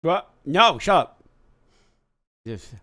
What? No, shut up. Just,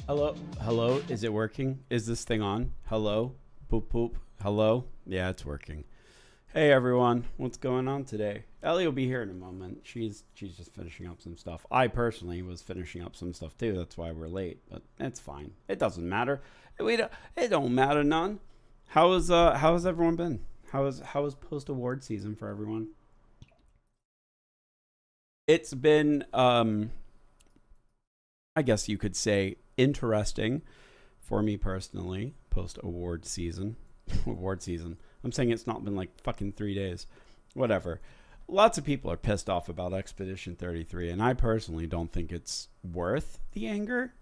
hello? Hello? Is it working? Is this thing on? Hello? Poop poop. Hello? Yeah, it's working. Hey everyone, what's going on today? Ellie will be here in a moment. She's just finishing up some stuff. I personally was finishing up some stuff too. That's why we're late, but it's fine. It doesn't matter. It don't matter none. How has everyone been? How is post award season for everyone? It's been I guess you could say interesting for me personally, post award season. Award season. I'm saying it's not been like fucking 3 days. Whatever. Lots of people are pissed off about Expedition 33, and I personally don't think it's worth the anger.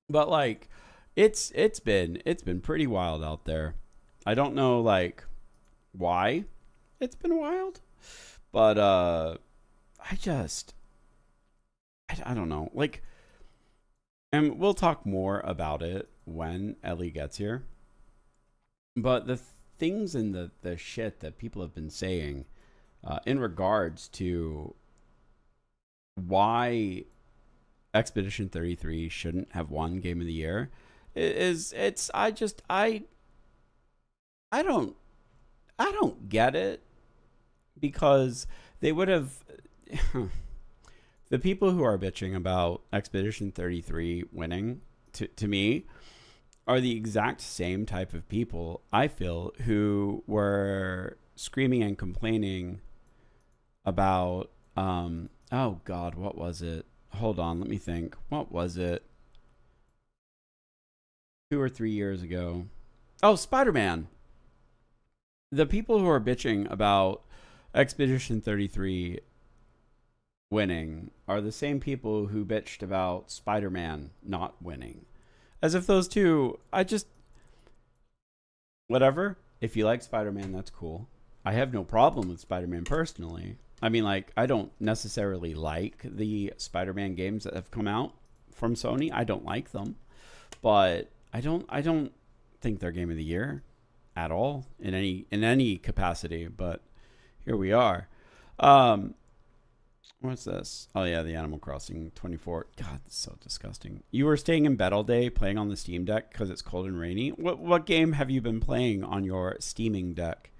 But like it's been pretty wild out there. I don't know like why it's been wild, but I don't know. Like, and we'll talk more about it when Ellie gets here. But the things and the shit that people have been saying in regards to why Expedition 33 shouldn't have won Game of the Year is I don't get it. because they would have. The people who are bitching about Expedition 33 winning, to me, are the exact same type of people, I feel, who were screaming and complaining about, oh God, what was it? Hold on, let me think. What was it? 2 or 3 years ago. Oh, Spider-Man. The people who are bitching about Expedition 33 winning are the same people who bitched about Spider-Man not winning. As if those two, whatever. If you like Spider-Man, that's cool. I have no problem with Spider-Man personally. I mean, like, I don't necessarily like the Spider-Man games that have come out from Sony. I don't like them, but I don't think they're game of the year at all in any capacity. But here we are. What's this? Oh yeah, the Animal Crossing 24. God, that's so disgusting. You were staying in bed all day playing on the Steam Deck because it's cold and rainy. What game have you been playing on your steaming deck?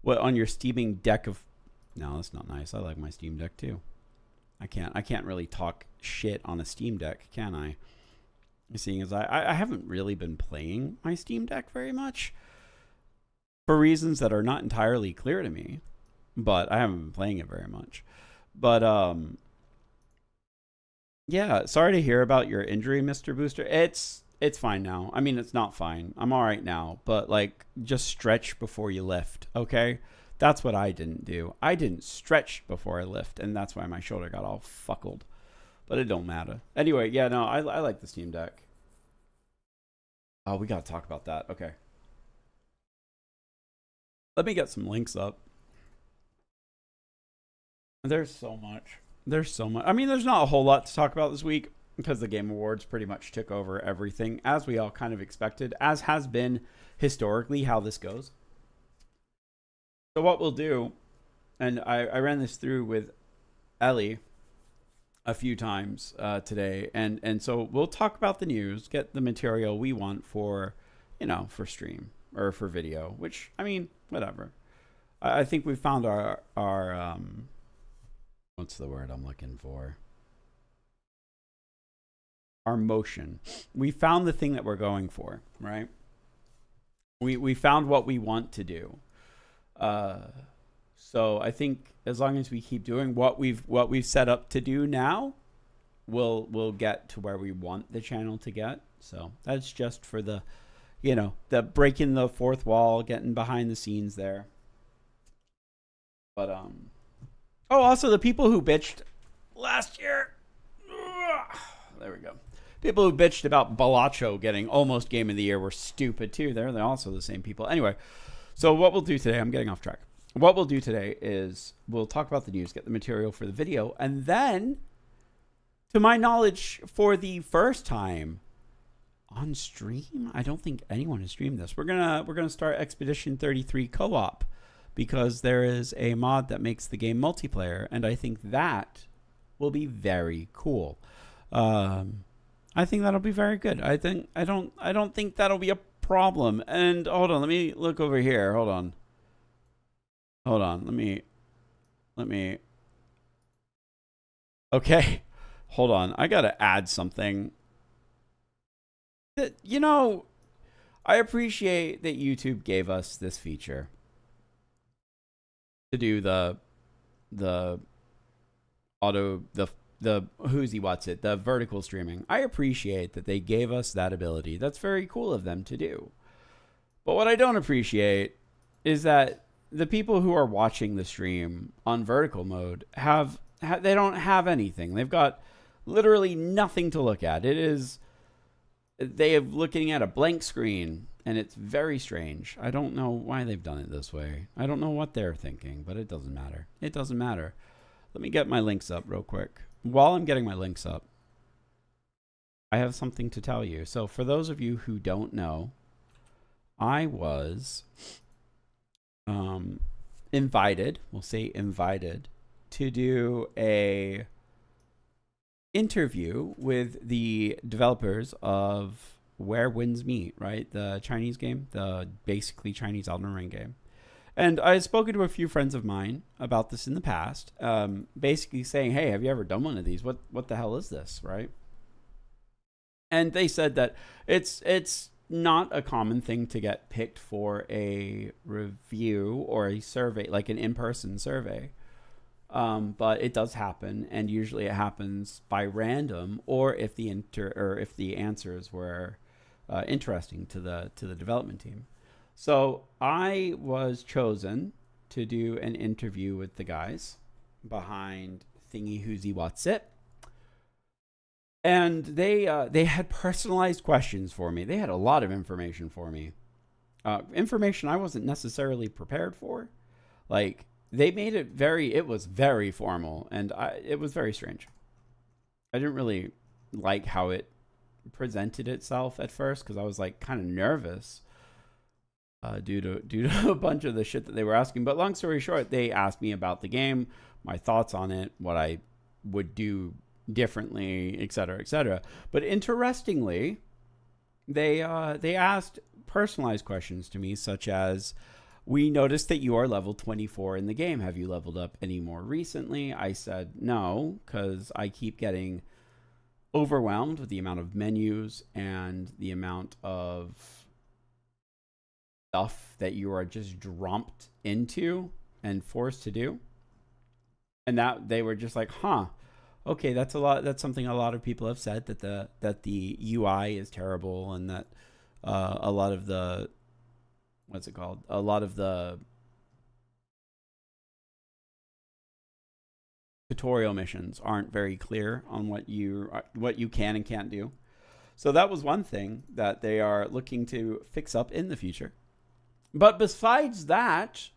What on your steaming deck of? No, that's not nice. I like my Steam Deck too. I can't really talk shit on a Steam Deck, can I? Seeing as I haven't really been playing my Steam Deck very much for reasons that are not entirely clear to me, but I haven't been playing it very much. But yeah, sorry to hear about your injury, Mr. Booster. It's fine now. I mean, it's not fine. I'm all right now, but like just stretch before you lift, okay? That's what I didn't do. I didn't stretch before I lift, and that's why my shoulder got all fuckled. But it don't matter. Anyway, yeah, no, I like the Steam Deck. Oh, we got to talk about that. Okay. Let me get some links up. There's so much. There's so much. I mean, there's not a whole lot to talk about this week because the Game Awards pretty much took over everything, as we all kind of expected, as has been historically how this goes. So what we'll do, and I ran this through with Ellie a few times today, and so we'll talk about the news, get the material we want for, for stream or for video, which, I mean, whatever. I think we found our what's the word I'm looking for? Our motion. We found the thing that we're going for, right? We found what we want to do. So I think as long as we keep doing what we've set up to do now, we'll get to where we want the channel to get. So that's just for the breaking the fourth wall, getting behind the scenes there. But also the people who bitched last year. There we go. People who bitched about Balacho getting almost Game of the Year were stupid too. They're also the same people. Anyway, so what we'll do today, I'm getting off track. What we'll do today is we'll talk about the news, get the material for the video, and then, to my knowledge, for the first time on stream, I don't think anyone has streamed this. We're gonna start Expedition 33 co-op because there is a mod that makes the game multiplayer, and I think that will be very cool. I think that'll be very good. I don't think that'll be a problem. And hold on, let me look over here. Hold on. Let me. Okay. Hold on. I got to add something. I appreciate that YouTube gave us this feature to do the who's he what's it, the vertical streaming. I appreciate that they gave us that ability. That's very cool of them to do. But what I don't appreciate is that the people who are watching the stream on vertical mode they don't have anything. They've got literally nothing to look at. They are looking at a blank screen, and it's very strange. I don't know why they've done it this way. I don't know what they're thinking, but it doesn't matter. It doesn't matter. Let me get my links up real quick. While I'm getting my links up, I have something to tell you. So for those of you who don't know, I was invited to do a interview with the developers of Where Winds Meet, right? The Chinese game, the basically Chinese Elden Ring game. And I had spoken to a few friends of mine about this in the past, basically saying, hey, have you ever done one of these? What the hell is this, right? And they said that it's not a common thing to get picked for a review or a survey, like an in-person survey. But it does happen, and usually it happens by random, or if the answers were interesting to the development team. So I was chosen to do an interview with the guys behind Thingy Whoosy What's It. And they had personalized questions for me. They had a lot of information for me. Information I wasn't necessarily prepared for. Like, they made it was very formal, and it was very strange. I didn't really like how it presented itself at first, because I was like kind of nervous due to a bunch of the shit that they were asking. But long story short, they asked me about the game, my thoughts on it, what I would do differently, etc., etc. But interestingly, they asked personalized questions to me, such as, we noticed that you are level 24 in the game. Have you leveled up any more recently? I said no, because I keep getting overwhelmed with the amount of menus and the amount of stuff that you are just dropped into and forced to do. And that they were just like, huh, okay, that's a lot. That's something a lot of people have said, that the UI is terrible, and that a lot of the a lot of the tutorial missions aren't very clear on what you can and can't do. So that was one thing that they are looking to fix up in the future. But besides that,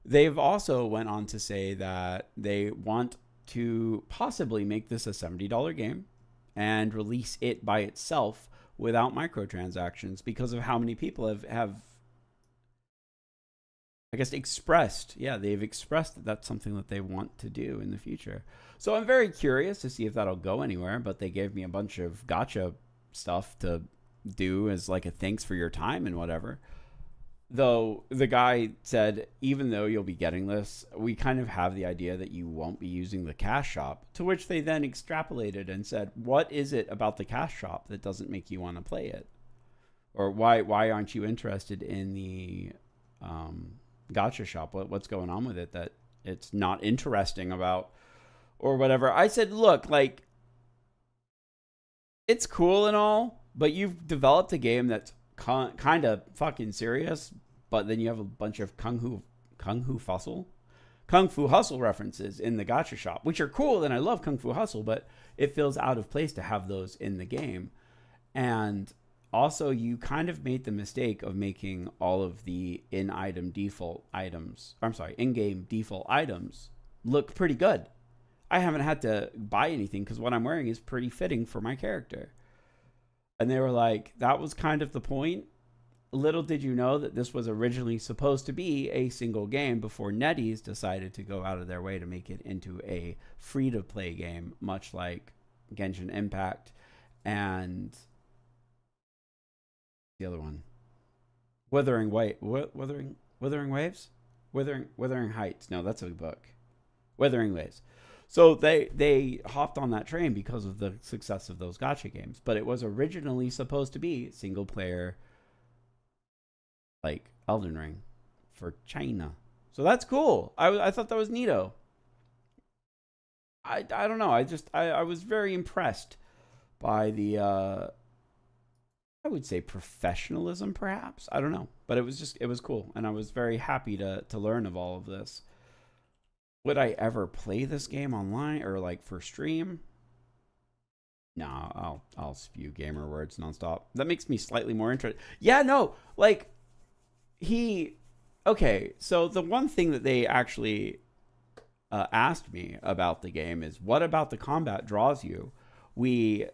they've also went on to say that they want to possibly make this a $70 game and release it by itself without microtransactions, because of how many people have I guess they've expressed that that's something that they want to do in the future. So I'm very curious to see if that'll go anywhere, but they gave me a bunch of gotcha stuff to do as like a thanks for your time and whatever. Though the guy said, even though you'll be getting this, we kind of have the idea that you won't be using the cash shop, to which they then extrapolated and said, what is it about the cash shop that doesn't make you want to play it? Or why aren't you interested in the gotcha shop? What's going on with it that it's not interesting about, or whatever? I said, look, like, it's cool and all, but you've developed a game that's kind of fucking serious, but then you have a bunch of kung fu hustle references in the gotcha shop, which are cool, and I love Kung Fu Hustle, but it feels out of place to have those in the game. And also, you kind of made the mistake of making all of the in-game default items look pretty good. I haven't had to buy anything because what I'm wearing is pretty fitting for my character. And they were like, that was kind of the point. Little did you know that this was originally supposed to be a single game before NetEase decided to go out of their way to make it into a free-to-play game, much like Genshin Impact and the other one, Wuthering Heights. No, that's a book. Wuthering Waves. So they hopped on that train because of the success of those gacha games. But it was originally supposed to be single player, like Elden Ring for China. So that's cool. I thought that was neato. I don't know. I was very impressed by the I would say professionalism, perhaps. I don't know. But it was cool. And I was very happy to learn of all of this. Would I ever play this game online or like for stream? No, I'll spew gamer words nonstop. That makes me slightly more interested. Yeah, no, like okay. So the one thing that they actually asked me about the game is, what about the combat draws you? They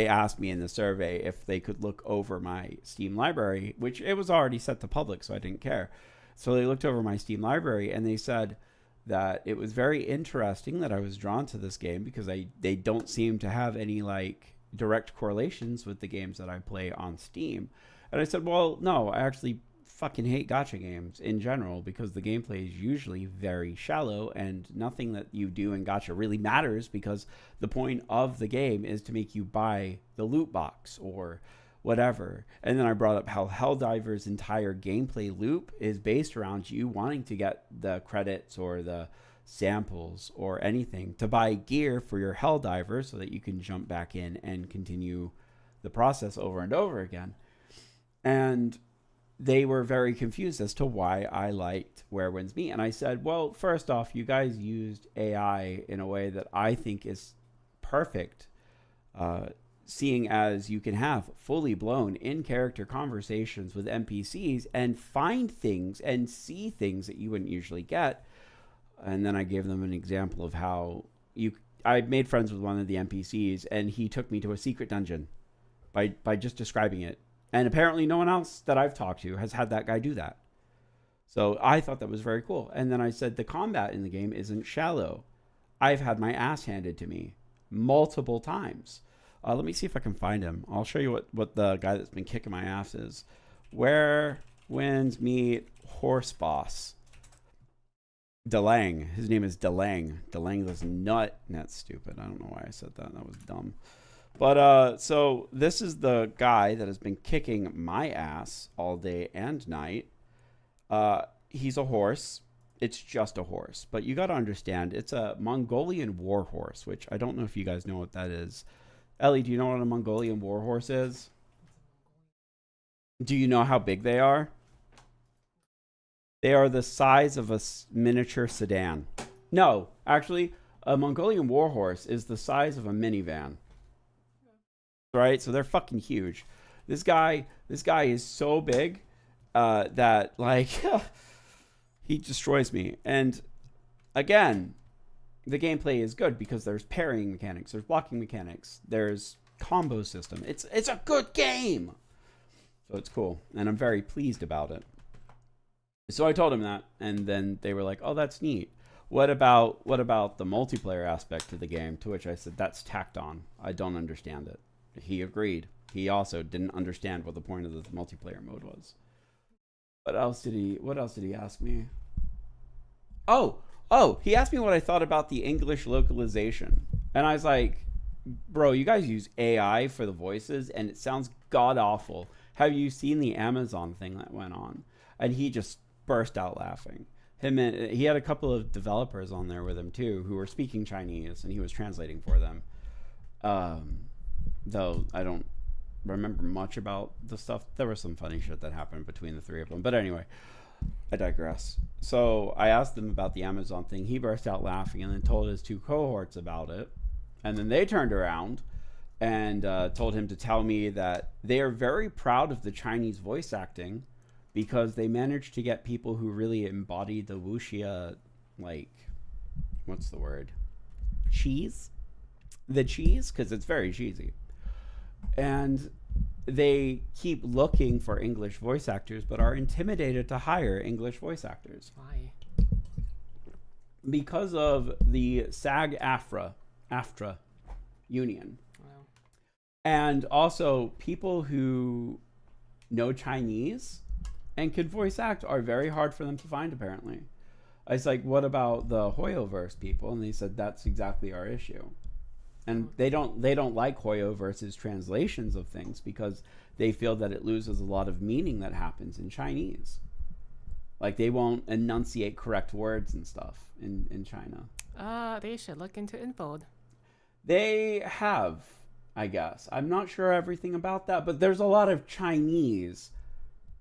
asked me in the survey if they could look over my Steam library, which it was already set to public, so I didn't care. So they looked over my Steam library and they said that it was very interesting that I was drawn to this game because they don't seem to have any like direct correlations with the games that I play on Steam. And I said, well, no, I actually fucking hate gacha games in general because the gameplay is usually very shallow and nothing that you do in gacha really matters because the point of the game is to make you buy the loot box or whatever. And then I brought up how Helldiver's entire gameplay loop is based around you wanting to get the credits or the samples or anything to buy gear for your Helldiver so that you can jump back in and continue the process over and over again. And they were very confused as to why I liked Where Winds Meet. And I said, well, first off, you guys used AI in a way that I think is perfect, seeing as you can have fully blown in-character conversations with NPCs and find things and see things that you wouldn't usually get. And then I gave them an example of how I made friends with one of the NPCs, and he took me to a secret dungeon by just describing it. And apparently no one else that I've talked to has had that guy do that. So I thought that was very cool. And then I said, the combat in the game isn't shallow. I've had my ass handed to me multiple times. Let me see if I can find him. I'll show you what the guy that's been kicking my ass is. Where Winds Meet Horse Boss. Delang. His name is Delang. Delang this nut. That's stupid. I don't know why I said that. That was dumb. But so this is the guy that has been kicking my ass all day and night. He's a horse. It's just a horse. But you got to understand, it's a Mongolian war horse, which I don't know if you guys know what that is. Ellie, do you know what a Mongolian war horse is? Do you know how big they are? They are the size of a miniature sedan. No, actually, a Mongolian war horse is the size of a minivan. Right? So they're fucking huge. This guy is so big that, like, he destroys me. And again, the gameplay is good because there's parrying mechanics, there's blocking mechanics, there's combo system. It's a good game. So it's cool, and I'm very pleased about it. So I told him that, and then they were like, "Oh, that's neat. What about the multiplayer aspect of the game?" To which I said, "That's tacked on. I don't understand it." He agreed. He also didn't understand what the point of the multiplayer mode was. What else did he ask me? Oh, he asked me what I thought about the English localization. And I was like, bro, you guys use AI for the voices and it sounds god awful. Have you seen the Amazon thing that went on? And he just burst out laughing. He had a couple of developers on there with him too who were speaking Chinese, and he was translating for them. Though I don't remember much about the stuff. There was some funny shit that happened between the three of them. But anyway, I digress. So I asked him about the Amazon thing. He burst out laughing and then told his two cohorts about it. And then they turned around and told him to tell me that they are very proud of the Chinese voice acting because they managed to get people who really embodied the wuxia, like, what's the word? Cheese? The cheese? Because it's very cheesy. And they keep looking for English voice actors, but are intimidated to hire English voice actors. Why? Because of the SAG-AFTRA union. Wow. And also, people who know Chinese and can voice act are very hard for them to find, apparently. I was like, what about the Hoyoverse people? And they said, that's exactly our issue. And they don't like Hoyoverse's translations of things because they feel that it loses a lot of meaning that happens in Chinese. Like, they won't enunciate correct words and stuff in China. They should look into Infode. They have, I guess. I'm not sure everything about that, but there's a lot of Chinese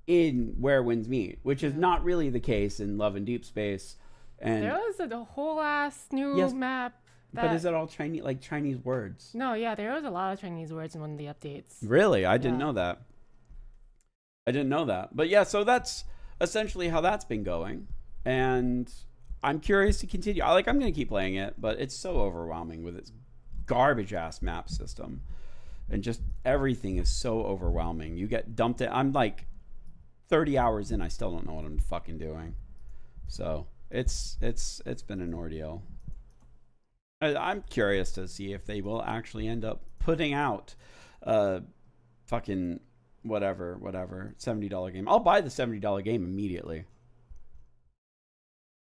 in Where Winds Meet, which is not really the case in Love and Deep Space. And there was a whole ass new map. But is it all Chinese, like Chinese words? No, yeah, there was a lot of Chinese words in one of the updates. Really? I didn't know that. But yeah, so that's essentially how that's been going. And I'm curious to continue. I'm going to keep playing it, but it's so overwhelming with its garbage-ass map system. And just everything is so overwhelming. You get dumped in. I'm like 30 hours in, I still don't know what I'm fucking doing. So it's been an ordeal. I'm curious to see if they will actually end up putting out fucking whatever. $70 game. I'll buy the $70 game immediately.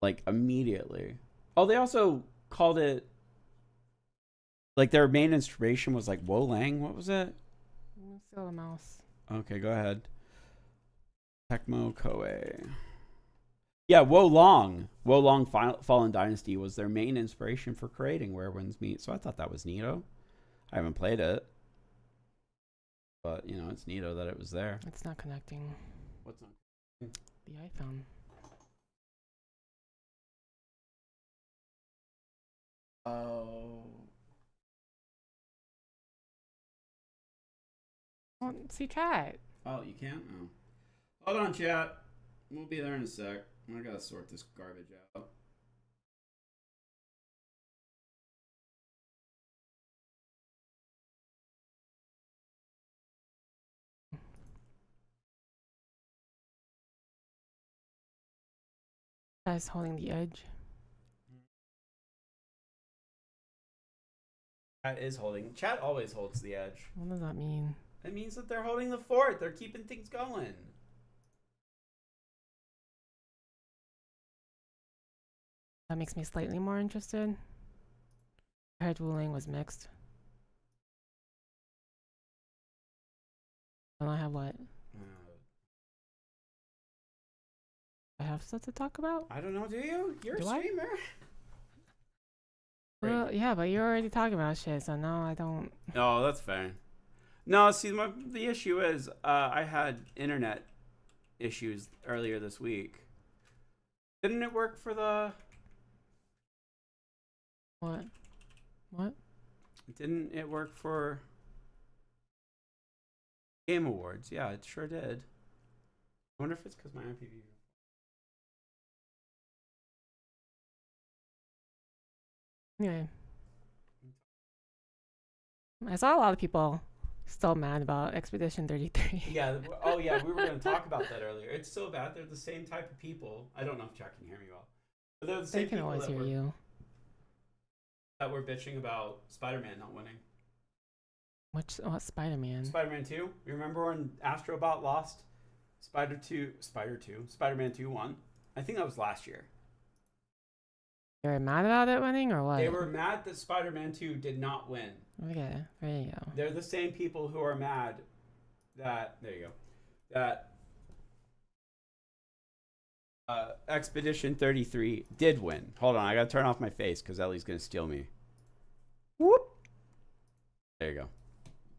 Like, immediately. Oh, they also called it, like, their main inspiration was like Wo Lang. What was it? Still a mouse. Okay, go ahead. Tecmo Koei. Yeah, Wo Long Fallen Dynasty was their main inspiration for creating Where Winds Meet. So I thought that was neato. I haven't played it, but you know, it's neato that it was there. It's not connecting. What's on? The iPhone. Oh. Well, see chat. Oh, you can't? Oh. Hold on, chat. We'll be there in a sec. I gotta sort this garbage out. Guys holding the edge. Chat is holding. Chat always holds the edge. What does that mean? It means that they're holding the fort. They're keeping things going. That makes me slightly more interested. I heard Wu Lang was mixed. And I have what? I have stuff to talk about? I don't know, do you? You're a Do I? streamer. Well, yeah, but you're already talking about shit, so no, I don't. Oh, that's fair. No, see, the issue is I had internet issues earlier this week. Didn't it work for the... What? What? Didn't it work for Game Awards? Yeah, it sure did. I wonder if it's because my IPV... Anyway. I saw a lot of people still mad about Expedition 33. Yeah, oh yeah, we were going to talk about that earlier. It's so bad. They're the same type of people. I don't know if Jack can hear me well. But they're the They same can people always hear you. that were bitching about Spider-Man not winning. What Spider-Man? Spider-Man 2? You remember when Astrobot lost? Spider-Man 2 won. I think that was last year. They were mad about it winning or what? They were mad that Spider-Man 2 did not win. Okay, there you go. They're the same people who are mad that... There you go. That Expedition 33 did win. Hold on, I gotta turn off my face because Ellie's gonna steal me. Whoop! There you go.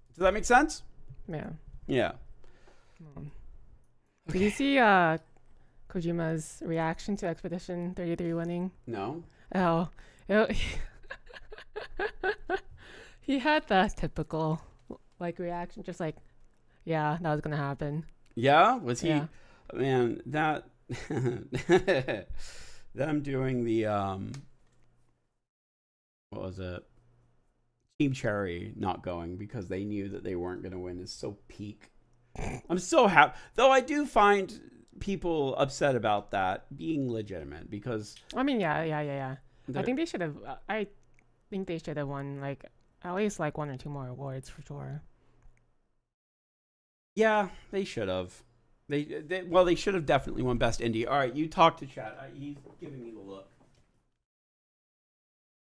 Does that make sense? Yeah. Yeah. Did you see Kojima's reaction to Expedition 33 winning? No? Oh. He had that typical like reaction, just like, yeah, that was gonna happen. Yeah? Was he? Yeah. Man, that... them doing the... What was it? Team Cherry not going because they knew that they weren't going to win is so peak. I'm so happy. Though I do find people upset about that being legitimate because... I mean, yeah. I think they should have... I think they should have won, like, at least, like, 1 or 2 more awards for sure. Yeah, they should have. They should have definitely won Best Indie. All right, you talk to chat. He's giving me the look.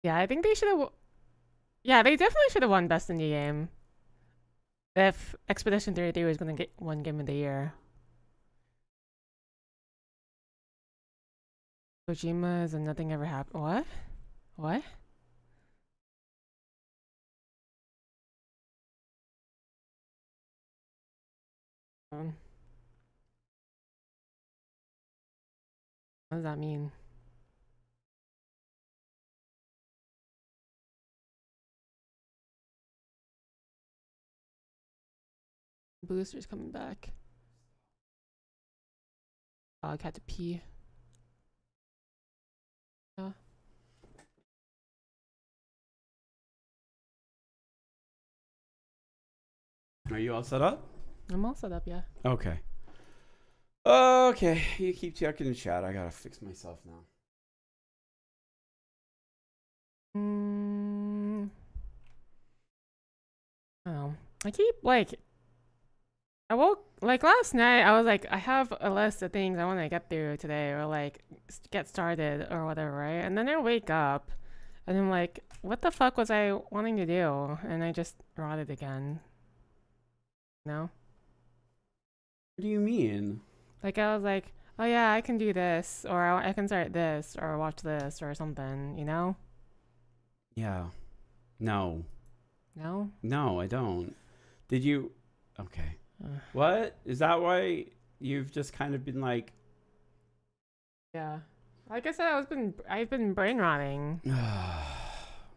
Yeah, I think they should have... Yeah, they definitely should have won Best Indie Game. If Expedition 33 was going to get one Game of the Year. Kojima's and nothing ever happened. What? What? What does that mean? Booster's coming back. Dog had to pee. Yeah. Are you all set up? I'm all set up, yeah. Okay. Okay, you keep checking the chat. I gotta fix myself now. I don't know. I keep, like... I woke like last night. I was like, I have a list of things I want to get through today, or like get started or whatever, right? And then I wake up, and I'm like, what the fuck was I wanting to do? And I just rotted again. No, What do you mean? like I was like, oh yeah, I can do this, or I can start this, or watch this, or something. You know? Yeah. No. No. No, I don't. Did you? Okay. Ugh. What? Is that why you've just kind of been like, Yeah. Like I said, I've been brain rotting.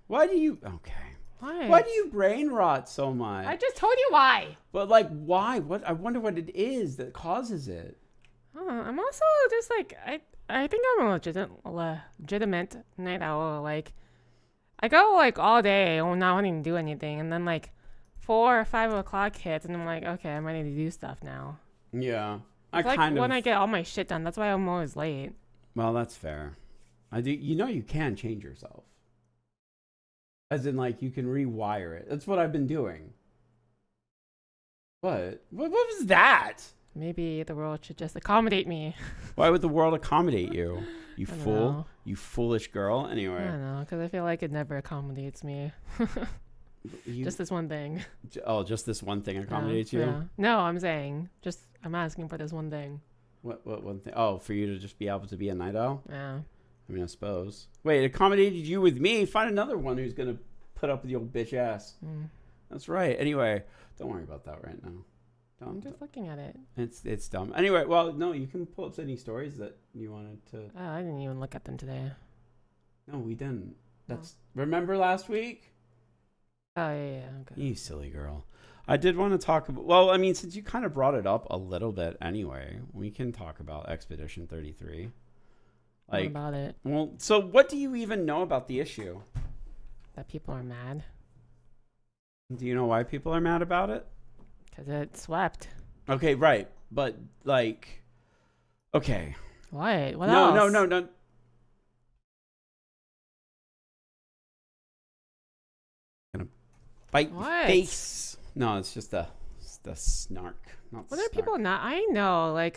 why do you? Okay. Why? Why do you brain rot so much? I just told you why. But like, why? What? I wonder what it is that causes it. I'm also just like I think I'm a legitimate night owl. Like I go like all day not wanting to do anything, and then like 4 or 5 o'clock hits, and I'm like, okay, I'm ready to do stuff now. Yeah. It's like when I get all my shit done. That's why I'm always late. Well, that's fair. I do. You know, you can change yourself. As in, like, you can rewire it. That's what I've been doing. What? What was that? Maybe the world should just accommodate me. Why would the world accommodate you? You I don't fool. know. You foolish girl. I Anyway. don't know, because I feel like it never accommodates me. Just this one thing. Just this one thing accommodates you? Yeah. No, I'm saying I'm asking for this one thing. What one thing? Oh, for you to just be able to be a night owl? Yeah. I mean, I suppose. Wait, it accommodated you with me. Find another one who's going to put up with your bitch ass. Mm. That's right. Anyway, don't worry about that right now. I'm just looking at it. It's dumb. Anyway, well, no, you can pull up any stories that you wanted to. Oh, I didn't even look at them today. No, we didn't. Remember last week? Oh, yeah. Okay. You silly girl. I did want to talk about, well, I mean, since you kind of brought it up a little bit anyway, we can talk about Expedition 33. What about it? Well, so what do you even know about the issue? That people are mad? Do you know why people are mad about it? Because it swept. Okay, right. But, like, okay. What? What else? No. Gonna bite your face. No, it's just the snark. Not What snark. are people not? I know.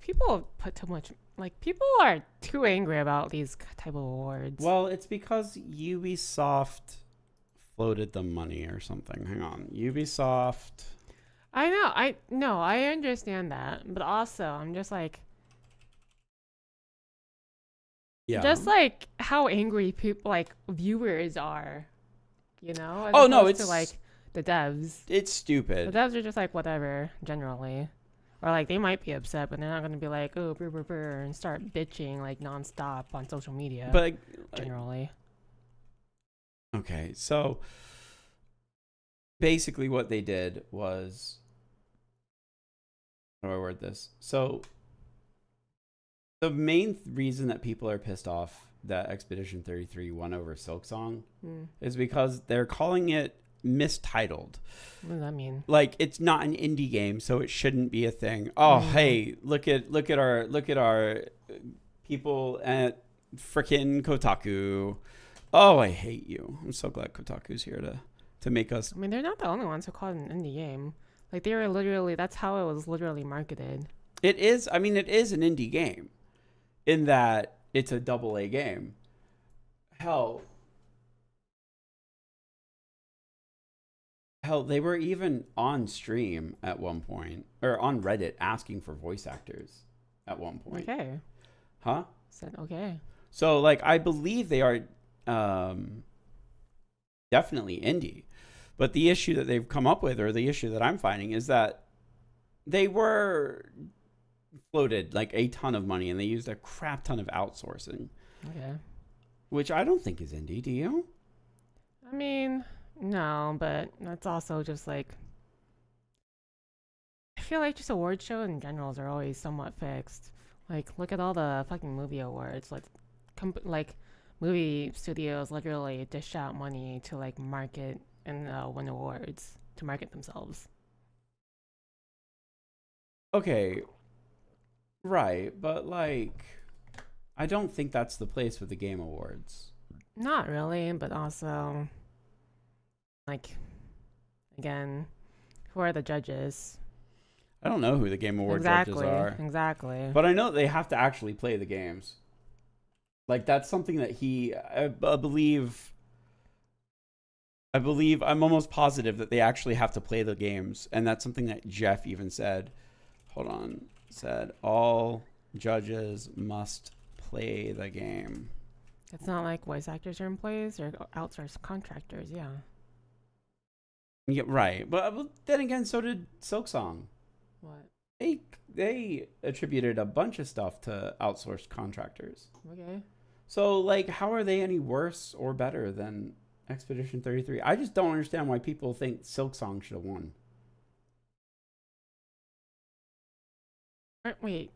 People put too much. Like, people are too angry about these type of awards. Well, it's because Ubisoft floated the money or something. Hang on. Ubisoft. I know. I understand that. But also, I'm just like. Yeah. Just like how angry people, like viewers are, you know? As Oh, no, opposed it's to, like the devs. It's stupid. The devs are just like whatever, generally. Or like they might be upset, but they're not going to be like, oh, brr, brr, brr, and start bitching like nonstop on social media. But generally. Okay, so basically what they did was, how do I word this? So the main reason that people are pissed off that Expedition 33 won over Silksong is because they're calling it mistitled. What does that mean? Like, it's not an indie game, so it shouldn't be a thing. Oh, hey, look at our people at frickin' Kotaku. Oh, I hate you. I'm so glad Kotaku's here to make us. I mean, they're not the only ones who call it an indie game. Like, they were literally, that's how it was literally marketed. It is, I mean, it is an indie game in that it's a AA game. Hell, they were even on stream at one point, or on Reddit asking for voice actors at one point. Okay. Huh? Said okay. So, like, I believe they are definitely indie. But the issue that they've come up with, or the issue that I'm finding, is that they were floated like a ton of money and they used a crap ton of outsourcing. Okay. Which I don't think is indie, do you? I mean, no, but that's also just like, I feel like just award show in generals are always somewhat fixed. Like, look at all the fucking movie awards. Like movie studios literally dish out money to like market and win awards to market themselves. Okay. Right, but like, I don't think that's the place with the Game Awards. Not really, but also, like, again, Who are the judges? I don't know who the Game Award judges are. Exactly. But I know they have to actually play the games. Like, that's something that I believe, I'm almost positive that they actually have to play the games. And that's something that Jeff even said. Hold on. Said, all judges must play the game. It's not like voice actors are employees or outsourced contractors, yeah. Yeah, right. But then again, so did Silksong. What? They attributed a bunch of stuff to outsourced contractors. Okay. So, like, how are they any worse or better than Expedition 33? I just don't understand why people think Silksong should have won. Wait.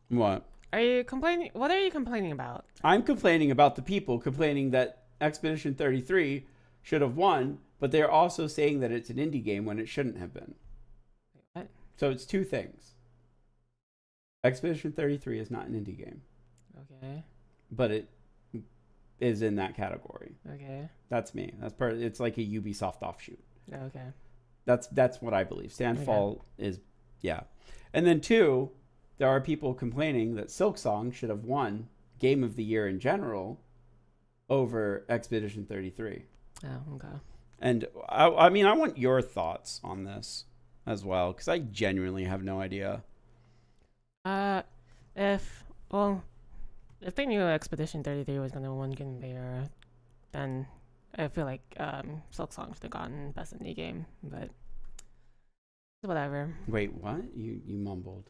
What? Are you complaining? What are you complaining about? I'm complaining about the people complaining that Expedition 33 should have won, but they're also saying that it's an indie game when it shouldn't have been. What? So it's two things. Expedition 33 is not an indie game. Okay. But it is in that category. Okay. That's me. It's like a Ubisoft offshoot. Okay. That's what I believe. Standfall is, yeah. And then two, there are people complaining that Silksong should have won Game of the Year in general over Expedition 33. Oh, okay. And I mean, I want your thoughts on this as well, because I genuinely have no idea. If they knew Expedition 33 was going to win Game of the Year, then I feel like Silksong should have gotten Best Indie Game, but whatever. Wait, what? You mumbled.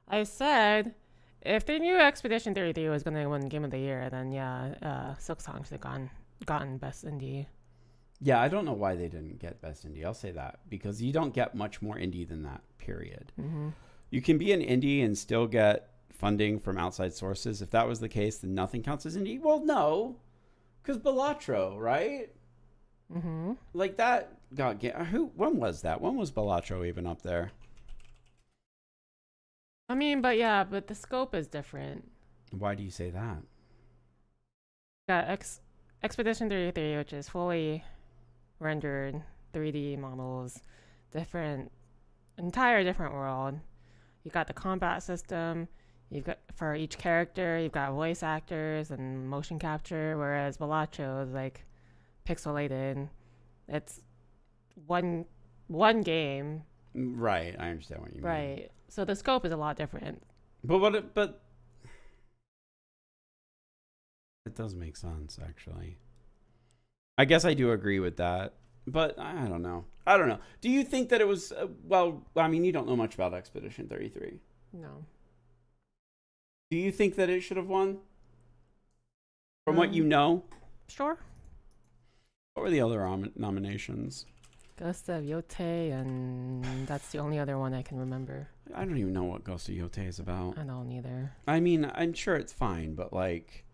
I said if they knew Expedition 33 was going to win Game of the Year, then yeah, Silksong should have gotten Best Indie. Yeah, I don't know why they didn't get Best Indie. I'll say that, because you don't get much more indie than that, period. Mm-hmm. You can be an indie and still get funding from outside sources. If that was the case, then nothing counts as indie. Well, no, because Balatro, right? Mm-hmm. Like that got when was that? When was Balatro even up there? I mean, but the scope is different. Why do you say that? Got Expedition 33, which is fully rendered 3D models, entire different world. You got the combat system. You've got, for each character, you've got voice actors and motion capture, whereas Balatro is like pixelated. It's one game. Right, I understand what you mean. Right. So the scope is a lot different. But it does make sense, actually. I guess I do agree with that, but I don't know. Do you think that it was I mean, you don't know much about Expedition 33. No. Do you think that it should have won? From what you know? Sure. What were the other nominations? Ghost of Yote, and that's the only other one I can remember. I don't even know what Ghost of Yote is about. I don't either. I mean, I'm sure it's fine, but like...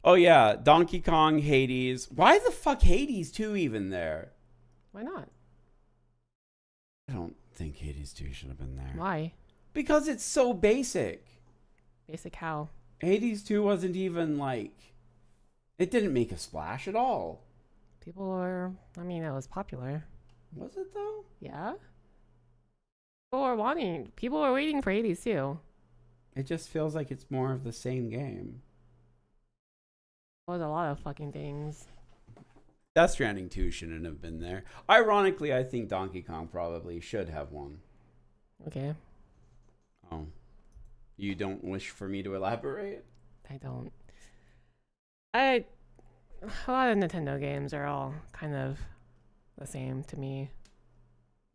Oh yeah, Donkey Kong, Hades. Why the fuck Hades 2 even there? Why not? I don't think Hades 2 should have been there. Why? Because it's so basic. Basic how? Hades 2 wasn't even like... It didn't make a splash at all. It was popular. Was it though? Yeah. People were waiting for Hades too. It just feels like it's more of the same game. There was a lot of fucking things. Death Stranding 2 shouldn't have been there. Ironically, I think Donkey Kong probably should have won. Okay. Oh. You don't wish for me to elaborate? I don't. A lot of Nintendo games are all kind of the same to me.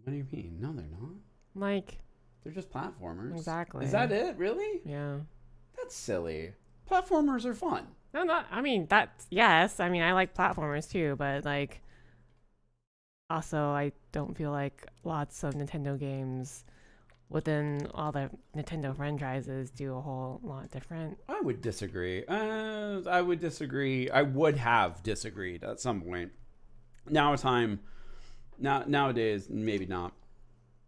What do you mean? No, they're not. Like, they're just platformers. Exactly. Is that it? Really? Yeah. That's silly. Platformers are fun. No, not. Yes. I like platformers too, but like, also I don't feel like lots of Nintendo games within all the Nintendo franchises do a whole lot different. I would disagree. I would have disagreed at some point. Nowadays, maybe not.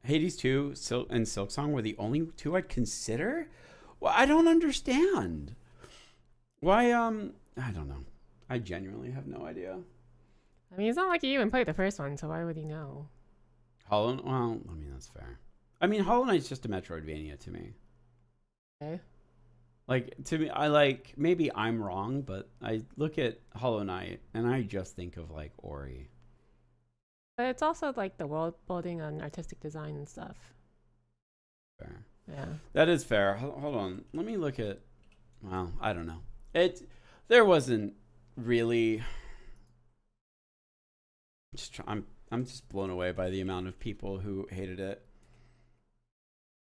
Hades 2 and Silksong were the only two I'd consider? Well, I don't understand. Why, I don't know. I genuinely have no idea. It's not like you even played the first one, so why would you know? Well, I mean, that's fair. I mean, Hollow Knight's just a Metroidvania to me. Okay. Like, to me, I like, maybe I'm wrong, but I look at Hollow Knight and I just think of like Ori. But it's also like the world building and artistic design and stuff. Fair. Yeah. That is fair. Hold on. Let me look at, well, I don't know. There wasn't really, I'm just blown away by the amount of people who hated it.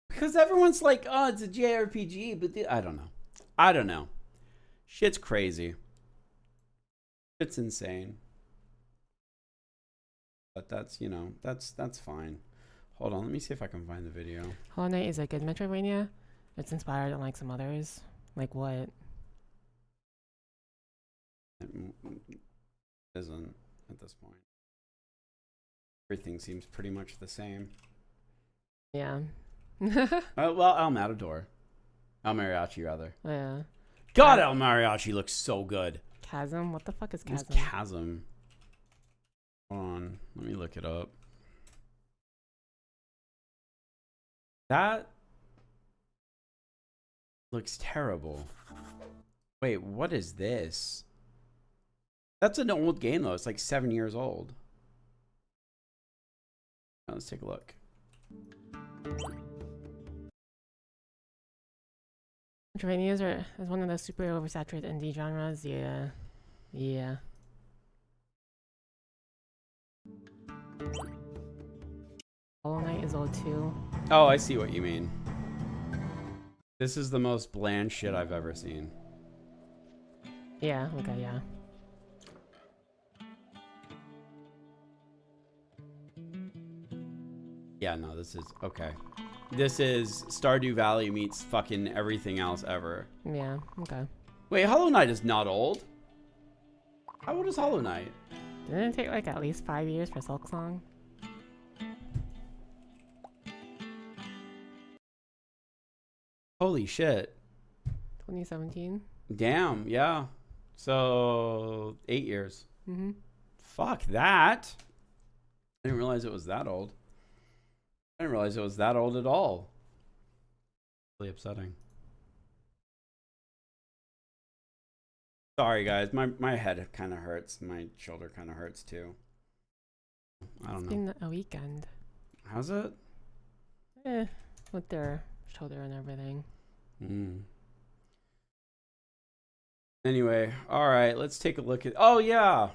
Because everyone's like, oh, it's a JRPG, but I don't know. I don't know. Shit's crazy. It's insane. But that's, you know, that's fine. Hold on, let me see if I can find the video. Hollow Knight is a good Metroidvania. It's inspired on like some others. Like what? It isn't at this point. Everything seems pretty much the same. Yeah. Well, El Matador. El Mariachi, rather. Yeah. God, El Mariachi looks so good. Chasm? What the fuck is What's Chasm? Chasm? Hold on, let me look it up. That looks terrible. Wait, what is this? That's an old game, though. It's like 7 years old. Let's take a look. Metroidvanias is one of those super oversaturated indie genres. Yeah. Yeah. Hollow Knight is old too. Oh, I see what you mean. This is the most bland shit I've ever seen. Yeah, okay, yeah. Yeah, no, this is okay. This is Stardew Valley meets fucking everything else ever. Yeah, okay. Wait, Hollow Knight is not old? How old is Hollow Knight? Didn't it take like at least 5 years for Silk Song? Holy shit. 2017? Damn, yeah. So 8 years. Mm-hmm. Fuck that. I didn't realize it was that old. I didn't realize it was that old at all. Really upsetting. Sorry guys, my head kind of hurts. My shoulder kind of hurts too. I don't know. It's been a weekend. How's it? With their shoulder and everything. Anyway, all right, let's take a look at. Oh yeah.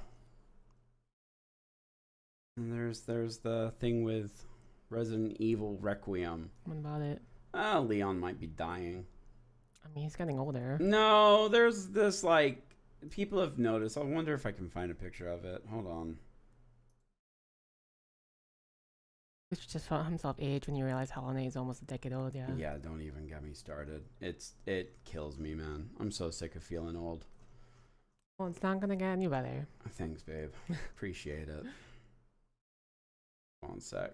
And there's the thing with Resident Evil Requiem. What about it? Leon might be dying. I mean, he's getting older. No, there's this like people have noticed. I wonder if I can find a picture of it. Hold on. He just felt himself age when you realize Hollow Knight is almost a decade old. Yeah. Yeah, don't even get me started. It kills me, man. I'm so sick of feeling old. Well, it's not gonna get any better. Thanks, babe. Appreciate it. Hold on a sec.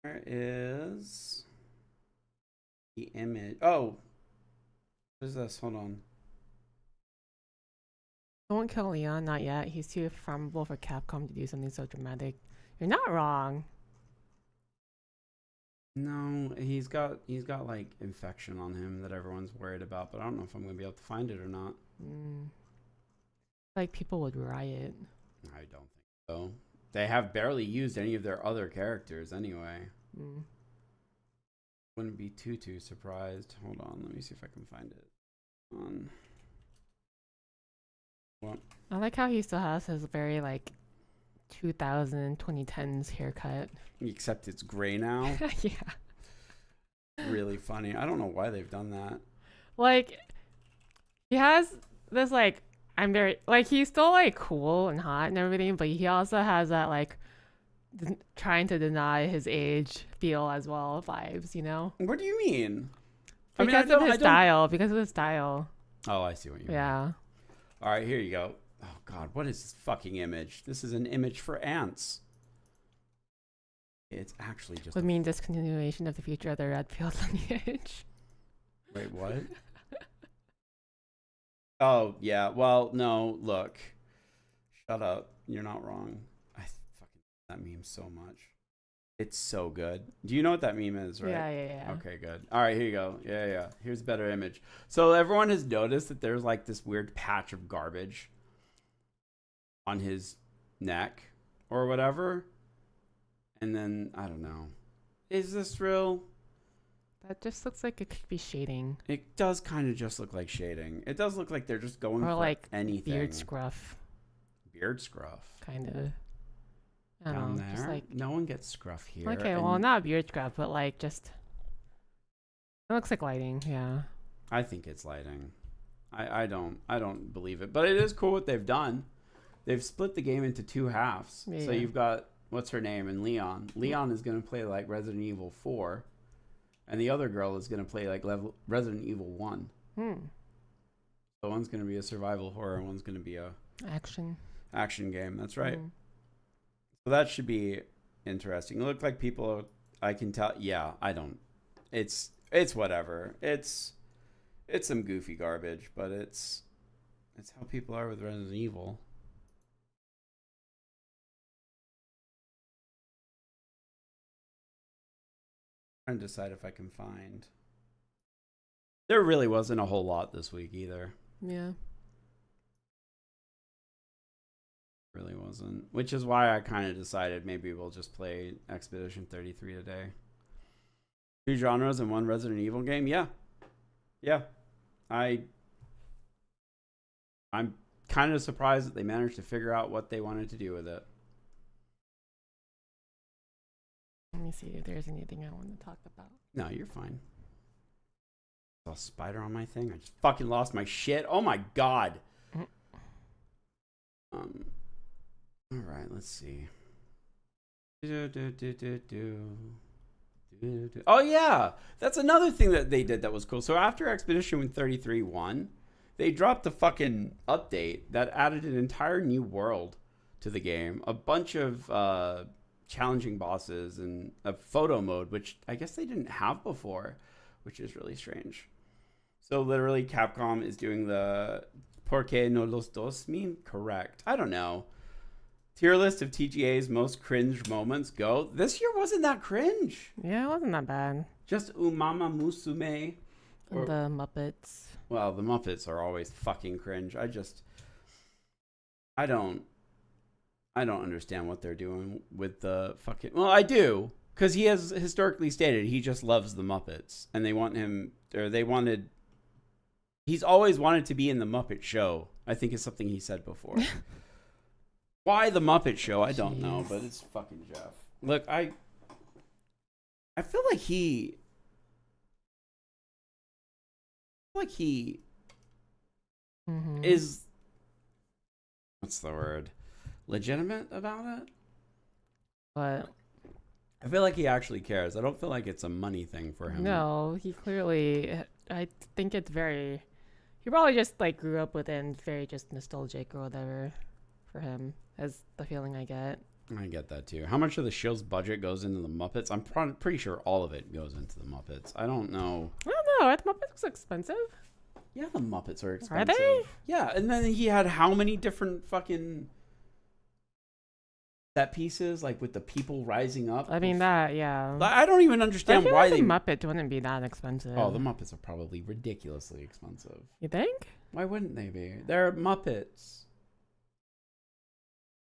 Where is the image? Oh, what is this? Hold on. Don't kill Leon, not yet. He's too flammable for Capcom to do something so dramatic. You're not wrong. No, he's got like infection on him that everyone's worried about, but I don't know if I'm gonna be able to find it or not. Like people would riot. I don't think so. They have barely used any of their other characters anyway. Wouldn't be too surprised. Hold on, let me see if I can find it. What? I like how he still has his very like 2010s haircut. Except it's gray now. Yeah. Really funny. I don't know why they've done that. Like he has this like I'm very like he's still like cool and hot and everything, but he also has that like trying to deny his age feel as well vibes, you know? What do you mean? Because of his style. Because of his style. Oh, I see what you mean. Yeah. All right, here you go. Oh God, what is this fucking image? This is an image for ants. It's actually just. Would mean discontinuation of the future of the Redfield lineage. Wait, what? Oh yeah. Well, no. Look. Shut up. You're not wrong. I fucking that meme so much. It's so good. Do you know what that meme is, right? Yeah. Okay, good. All right, here you go. Yeah. Here's a better image. So everyone has noticed that there's like this weird patch of garbage on his neck or whatever. And then, I don't know. Is this real? That just looks like it could be shading. It does kind of just look like shading. It does look like they're just going or for like anything. beard scruff. Beard scruff. Kind of. I don't Down know. there? Just like, no one gets scruff here. okay, well, not beard scruff, but like just. It looks like lighting, yeah. I think it's lighting. I don't believe it. But it is cool what they've done. They've split the game into 2 halves. Yeah. So you've got, what's her name, and Leon. Leon is going to play like Resident Evil 4. And the other girl is going to play like Resident Evil 1. So one's going to be a survival horror and one's going to be a action game. That's right. So that should be interesting. It looked like people, I can tell. Yeah, I don't. It's whatever. It's some goofy garbage, but it's how people are with Resident Evil. I'm trying to decide if I can find. There really wasn't a whole lot this week either. Yeah. Really wasn't. Which is why I kind of decided maybe we'll just play Expedition 33 today. 2 genres and 1 Resident Evil game? Yeah. I'm kind of surprised that they managed to figure out what they wanted to do with it. Let me see if there's anything I want to talk about. No, you're fine. Saw a spider on my thing. I just fucking lost my shit. Oh my god. All right, let's see. Oh yeah, that's another thing that they did that was cool. So after Expedition 33 won, they dropped a fucking update that added an entire new world to the game, a bunch of challenging bosses, and a photo mode, which I guess they didn't have before, which is really strange. So literally, Capcom is doing the "Por qué no los dos" meme. Correct. I don't know. Tier list of TGA's most cringe moments. Go. This year wasn't that cringe. Yeah, it wasn't that bad. Just Umama Musume. Or the Muppets. Well, the Muppets are always fucking cringe. I don't understand what they're doing with the fucking. Well, I do, because he has historically stated he just loves the Muppets, and they want him, or they wanted. He's always wanted to be in the Muppet Show. I think is something he said before. Why the Muppet Show? I don't know, but it's fucking Jeff. Look, I feel like he is, what's the word? Legitimate about it? But I feel like he actually cares. I don't feel like it's a money thing for him. no, he clearly, I think it's very, he probably just like grew up with it and very just nostalgic or whatever for him, is the feeling I get. I get that too. How much of the show's budget goes into the Muppets? I'm pretty sure all of it goes into the Muppets. I don't know. I don't know. Are the Muppets expensive? Yeah, the Muppets are expensive. Are they? Yeah, and then he had how many different fucking set pieces, like with the people rising up? I mean, that, yeah. I don't even understand why the Muppets wouldn't be that expensive. Oh, the Muppets are probably ridiculously expensive. You think? Why wouldn't they be? They're Muppets.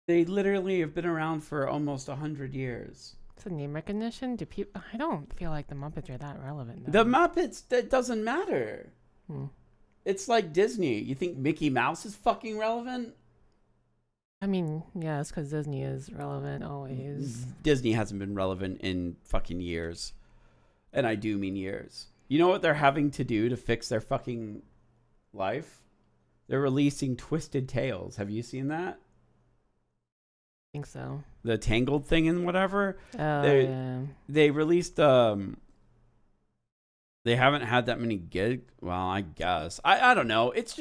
They literally have been around for almost 100 years. It's a name recognition. Do people? I don't feel like the Muppets are that relevant. The Muppets, that doesn't matter. It's like Disney. You think Mickey Mouse is fucking relevant? I mean, yeah, it's because Disney is relevant always. Disney hasn't been relevant in fucking years. And I do mean years. You know what they're having to do to fix their fucking life? They're releasing Twisted Tales. Have you seen that? I think so. The Tangled thing and whatever. Oh, yeah. They released they haven't had that many gigs. Well, I guess. I don't know. It's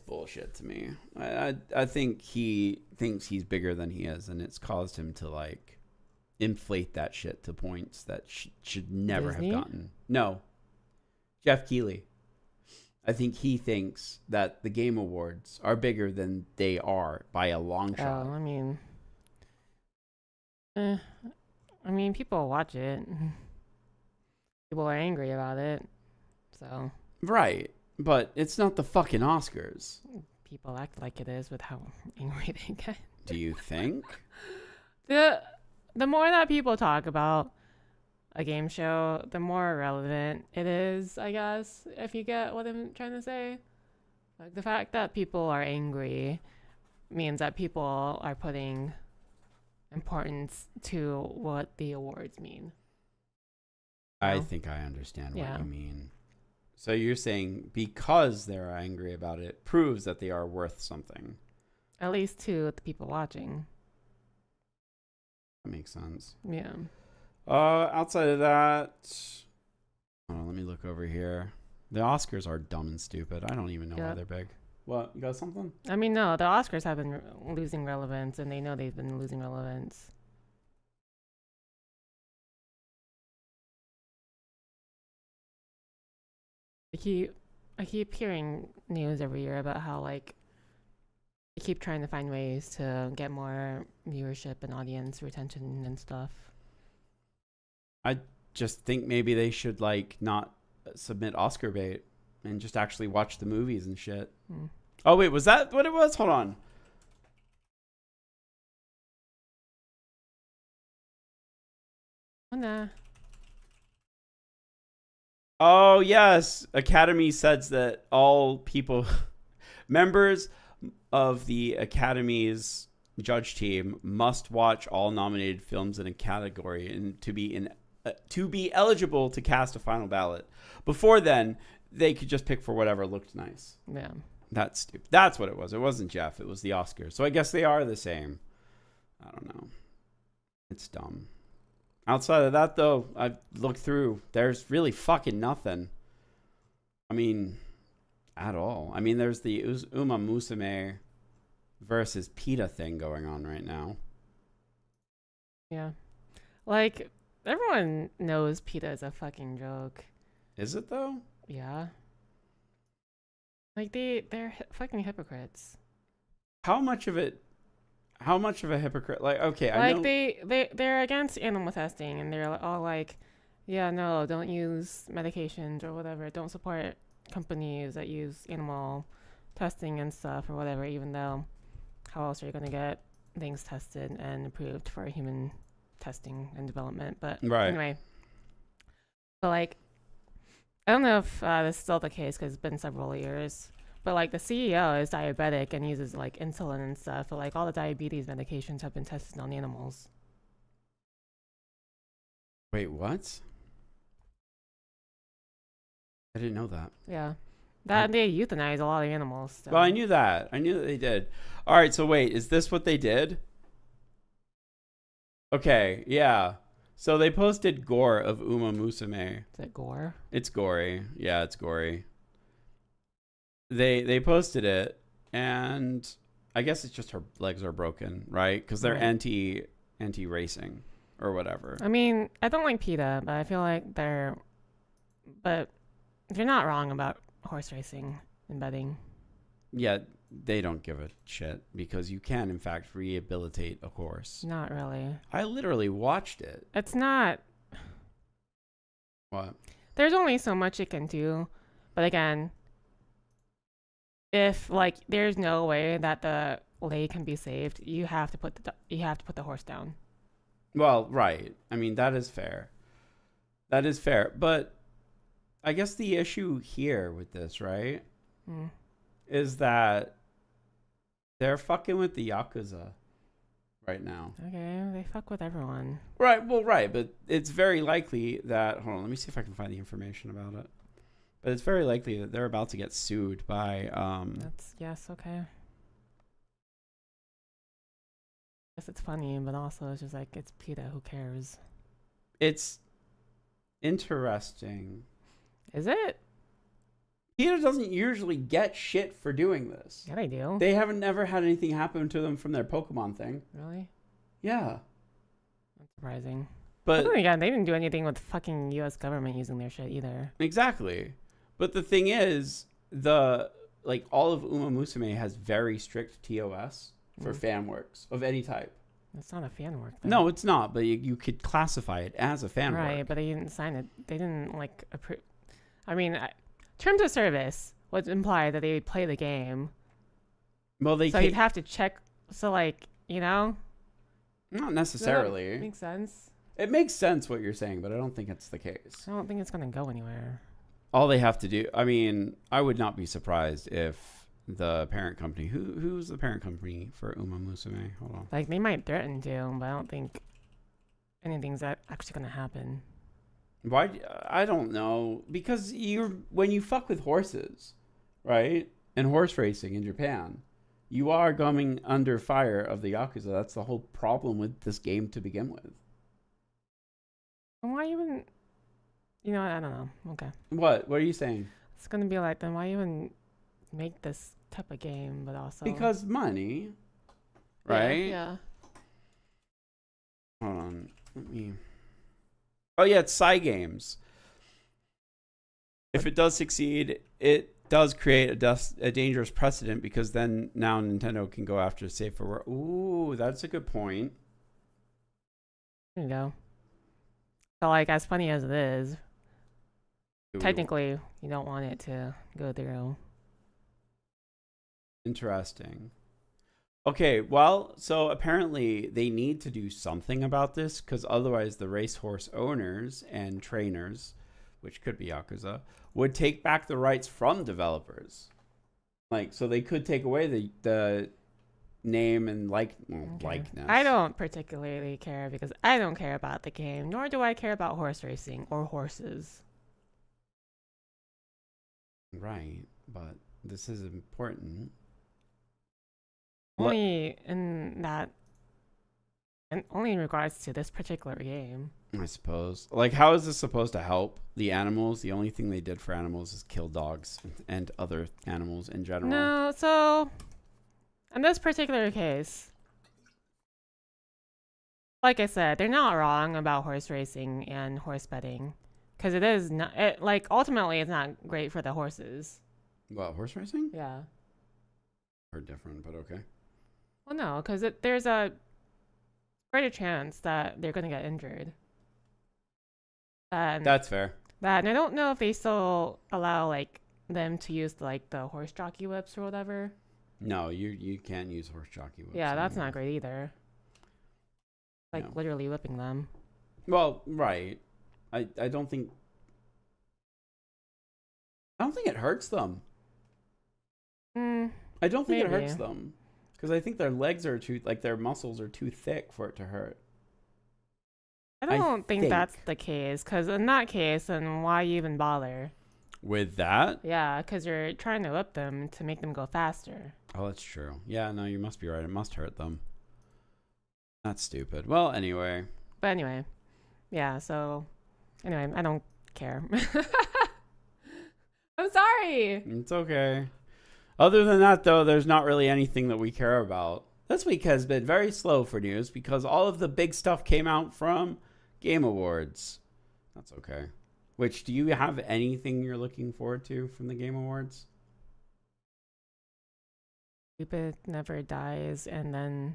bullshit to me. I think he thinks he's bigger than he is, and it's caused him to like inflate that shit to points that should never Disney? have gotten. No. Jeff Keighley. I think he thinks that the Game Awards are bigger than they are by a long shot. Oh, I mean, Eh, I mean, people watch it. People are angry about it. So Right. But it's not the fucking Oscars. people act like it is with how angry they get. Do you think? The more that people talk about a game show, the more relevant it is, I guess, if you get what I'm trying to say. Like the fact that people are angry means that people are putting importance to what the awards mean. I No? think I understand Yeah. what you mean. So you're saying because they're angry about it proves that they are worth something. At least to the people watching. That makes sense. Yeah. Outside of that, hold on, let me look over here. The Oscars are dumb and stupid. I don't even know why Yeah. they're big. What? You got something? I mean, no, the Oscars have been losing relevance, and they know they've been losing relevance. I keep hearing news every year about how like they keep trying to find ways to get more viewership and audience retention and stuff. Just think maybe they should like not submit Oscar bait and just actually watch the movies and shit. Hmm. Oh wait, was that what it was? Hold on. Oh, nah. Oh yes, Academy says that all people members of the Academy's judge team must watch all nominated films in a category and to be eligible to cast a final ballot. Before then, they could just pick for whatever looked nice. Yeah. That's stupid. That's what it was. It wasn't Jeff. It was the Oscars. So I guess they are the same. I don't know. It's dumb. Outside of that, though, I've looked through. There's really fucking nothing. I mean, at all. I mean, there's the Uma Musume versus PETA thing going on right now. Yeah. Like everyone knows PETA is a fucking joke. Is it, though? Yeah. Like they're fucking hypocrites. How much of a hypocrite? Like, okay, I Like know. they're against animal testing, and they're all like, yeah, no, don't use medications or whatever. Don't support companies that use animal testing and stuff or whatever. Even though, how else are you gonna get things tested and approved for human testing and development? But Right. anyway, but like, I don't know if this is still the case because it's been several years. But like the CEO is diabetic and uses like insulin and stuff. But like all the diabetes medications have been tested on animals. Wait, what? I didn't know that. Yeah, that and they euthanize a lot of animals. So. Well, I knew that. I knew that they did. All right, so wait, is this what they did? Okay, yeah. So they posted gore of Uma Musume. Is it gore? It's gory. Yeah, it's gory. They posted it, and I guess it's just her legs are broken, right? Because they're Right. anti racing or whatever. I mean, I don't like PETA, but I feel like but they're not wrong about horse racing and betting. Yeah, they don't give a shit because you can, in fact, rehabilitate a horse. Not really. I literally watched it. It's not. What? There's only so much it can do, but again, if like there's no way that the leg can be saved, you have to put the horse down. Well, right. I mean, that is fair. That is fair. But I guess the issue here with this, right, Mm. is that they're fucking with the Yakuza right now. Okay, they fuck with everyone. Right. Well, right. But it's very likely that, hold on, let me see if I can find the information about it. But it's very likely that they're about to get sued by, That's yes, okay. Guess it's funny, but also it's just like it's PETA. Who cares? it's interesting. Is it? PETA doesn't usually get shit for doing this. Yeah, they do. They haven't never had anything happen to them from their Pokemon thing. Really? Yeah. That's surprising. But But then again, they didn't do anything with fucking U.S. government using their shit either. exactly. But the thing is, all of Uma Musume has very strict TOS for fan works of any type. It's not a fan work. Though. No, it's not. But you could classify it as a fan right, work. but they didn't sign it. They didn't like approve. I mean, terms of service would imply that they would play the game. Well, so you'd have to check. So like, you know. Not necessarily. Does that make sense? It makes sense what you're saying, but I don't think it's the case. I don't think it's gonna go anywhere. All they have to do, I mean, I would not be surprised if the parent company, who's the parent company for Uma Musume? Hold on. Like, they might threaten to, but I don't think anything's actually gonna happen. Why? I don't know. Because when you fuck with horses, right, and horse racing in Japan, you are coming under fire of the Yakuza. That's the whole problem with this game to begin with. Why even? You know, I don't know. Okay. What? What are you saying? It's gonna be like, then why even make this type of game? But also because money, right? Yeah. Hold on. Let me. Oh yeah, it's Cygames. If it does succeed, it does create a dangerous precedent because then now Nintendo can go after Safe for Work. Ooh, that's a good point. There you go. So like, as funny as it is, Ooh. Technically, you don't want it to go through. Interesting. Okay, well, so apparently they need to do something about this because otherwise the racehorse owners and trainers, which could be Yakuza, would take back the rights from developers. Like, so they could take away the name and likeness. I don't particularly care because I don't care about the game, nor do I care about horse racing or horses. Right, but this is important. Only in that, and only in regards to this particular game. I suppose. Like, how is this supposed to help the animals? The only thing they did for animals is kill dogs and other animals in general. No, so in this particular case, like I said, they're not wrong about horse racing and horse betting. Because it is not, like, ultimately, it's not great for the horses. What, horse racing? Yeah. Or different, but okay. Well, no, because there's a greater chance that they're going to get injured. That's fair. And I don't know if they still allow, like, them to use, like, the horse jockey whips or whatever. No, you can't use horse jockey whips. Yeah, that's not great either. Like, No. literally whipping them. Well, right. I don't think it hurts them. I don't think it hurts them. Because I think their legs are their muscles are too thick for it to hurt. I don't think that's the case. Because in that case, then why even bother? With that? Yeah, because you're trying to whip them to make them go faster. Oh, that's true. Yeah, no, you must be right. It must hurt them. That's stupid. Well, anyway. But anyway. Yeah, so... Anyway, I don't care. I'm sorry. It's okay. Other than that, though, there's not really anything that we care about. This week has been very slow for news because all of the big stuff came out from Game Awards. That's okay. Which, do you have anything you're looking forward to from the Game Awards? Stupid Never Dies, and then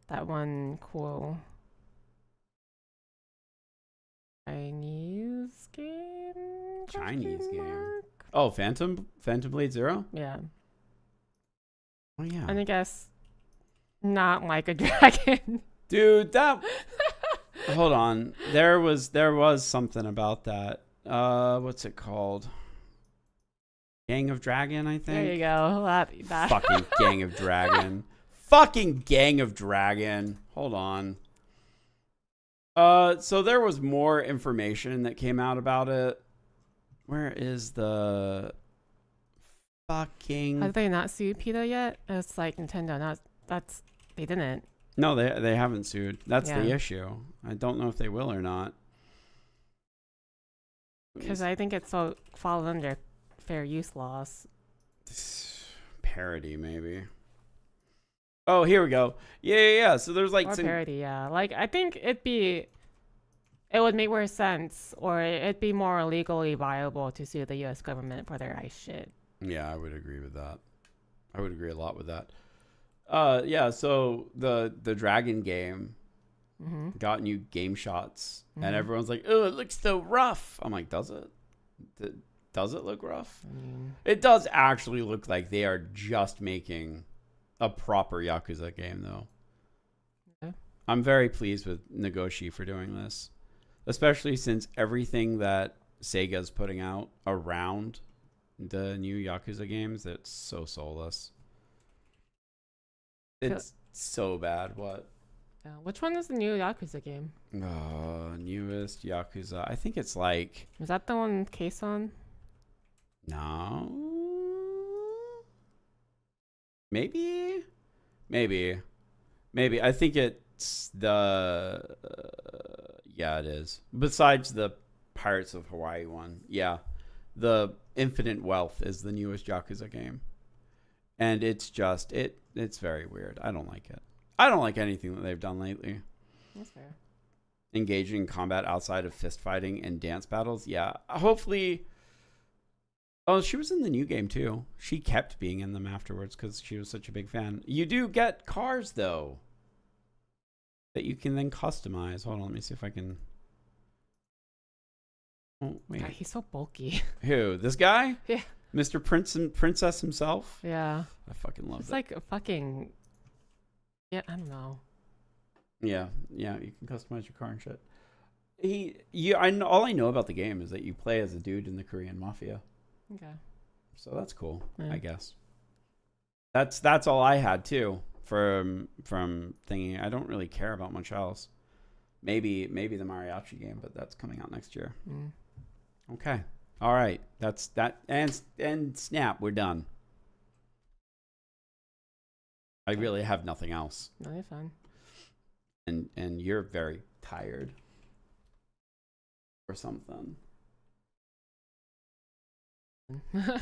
that one cool Chinese game? Oh, Phantom Blade Zero? Yeah. Oh, yeah. And I guess not like a dragon. Dude, that... Hold on. There was something about that. What's it called? Gang of Dragon, I think. There you go. That. Fucking Gang of Dragon. Fucking Gang of Dragon. Hold on. So there was more information that came out about it. Where is the fucking... Have they not sued PETA yet? It's like Nintendo. They didn't. No, they haven't sued. That's Yeah. the issue. I don't know if they will or not. Because I think it's all falls under fair use laws. Parody, maybe. Oh, here we go. Yeah. So there's like Or some... parody, yeah. Like, I think it would make more sense, or it'd be more legally viable to sue the U.S. government for their ice shit. Yeah, I would agree with that. I would agree a lot with that. Yeah. So the dragon game Mm-hmm. got new game shots, Mm-hmm. and everyone's like, "Oh, it looks so rough." I'm like, "Does it? Does it look rough?" I mean, It does actually look like they are just making a proper Yakuza game, though. yeah. I'm very pleased with Nagoshi for doing this, especially since everything that Sega's putting out around the new Yakuza games, it's so soulless. It's so bad. What? Yeah. Which one is the new Yakuza game? Newest Yakuza. I think it's like Is that the one with Kason? no, maybe, maybe. I think it's the yeah, it is. Besides the Pirates of Hawaii one, yeah, the Infinite Wealth is the newest Yakuza game, and it's just it's very weird. I don't like it. I don't like anything that they've done lately. That's fair. Engaging in combat outside of fist fighting and dance battles. Yeah, hopefully. Oh, she was in the new game too. She kept being in them afterwards because she was such a big fan. You do get cars though that you can then customize. Hold on, let me see if I can. Oh wait, God, he's so bulky. who? This guy? Yeah. Mr. Prince and Princess himself. Yeah. I fucking love It's that. like a fucking. Yeah, I don't know. Yeah, you can customize your car and shit. All I know about the game is that you play as a dude in the Korean mafia. Okay. So that's cool, Yeah. I guess. That's all I had too from thinking. I don't really care about much else. Maybe the mariachi game, but that's coming out next year. Mm. Okay. All right. That's that and snap, we're done. I really have nothing else. No, you're fine. And you're very tired or something.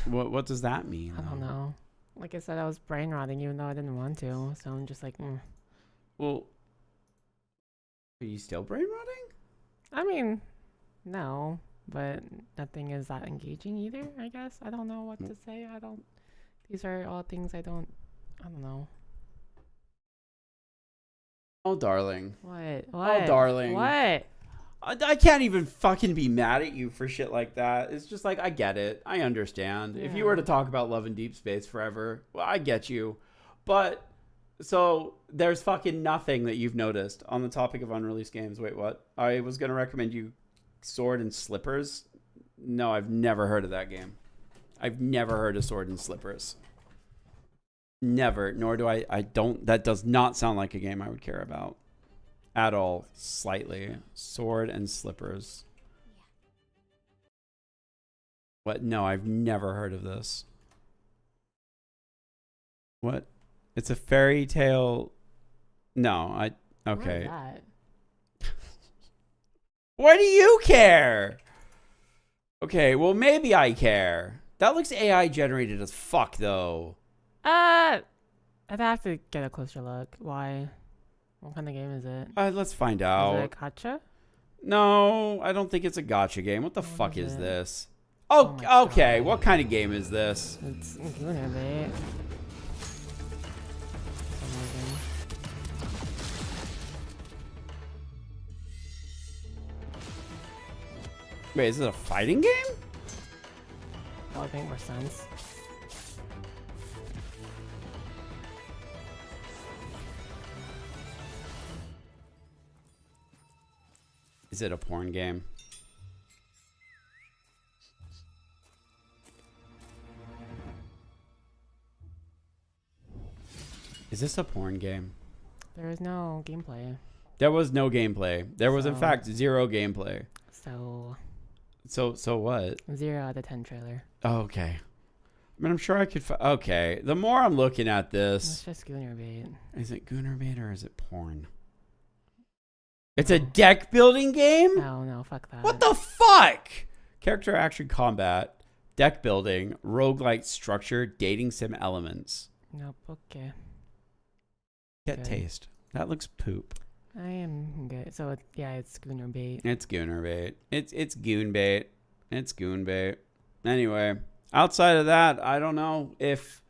What does that mean? I don't know. Like I said, I was brain rotting even though I didn't want to. So I'm just like, Well, are you still brain rotting? I mean, no, but nothing is that engaging either, I guess. I don't know what to say. These are all things I don't know. Oh, darling. What? Oh, darling. What? I can't even fucking be mad at you for shit like that. It's just like, I get it. I understand. If you were to talk about Love in Deep Space forever, well, I get you. But, so, there's fucking nothing that you've noticed on the topic of unreleased games. Wait, what? I was going to recommend you Sword and Slippers. No, I've never heard of that game. I've never heard of Sword and Slippers. Never. Nor do I don't. That does not sound like a game I would care about. At all, slightly. Sword and Slippers. What? No, I've never heard of this. What? It's a fairy tale. No, okay. What is that? Why do you care? Okay, well, maybe I care. That looks AI generated as fuck, though. I'd have to get a closer look. Why? What kind of game is it? Let's find out. Is it a gacha? No, I don't think it's a gotcha game. What the What fuck is is it? this? Oh Oh, my okay. God. What kind of game is this? It's Gunner, Wait, is it a fighting game? That would make more sense. Is it a porn game? Is this a porn game? There is no gameplay. There was no gameplay. There was, in So- fact, zero gameplay. So, So what? 0 out of 10 trailer. Oh, okay. I mean, I'm sure I could. Okay. The more I'm looking at It's this, just Gunner bait. is it Gunner bait or is it porn? It's a deck building game? Oh, no, fuck that. What the fuck? Character action combat, deck building, roguelike structure, dating sim elements. Nope, okay. Get Good. taste. That looks poop. I am good. So, it's Gunner bait. It's Gooner bait. It's goon bait. It's goon bait. Anyway, outside of that, I don't know if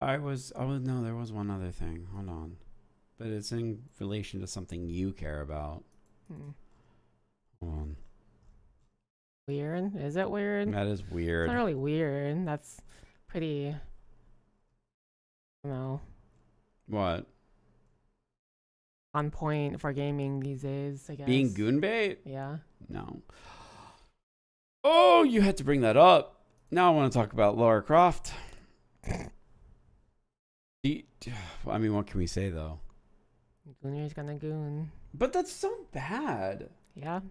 No, there was one other thing. Hold on. But it's in relation to something you care about. Hold on. Weird? Is it weird? That is It's weird. not really weird. That's pretty, What? on point for gaming these days, I guess. Being goon bait? Yeah. No. Oh, you had to bring that up. Now I want to talk about Lara Croft. I mean, what can we say, though? Gooner's gonna goon. But that's so bad. Yeah.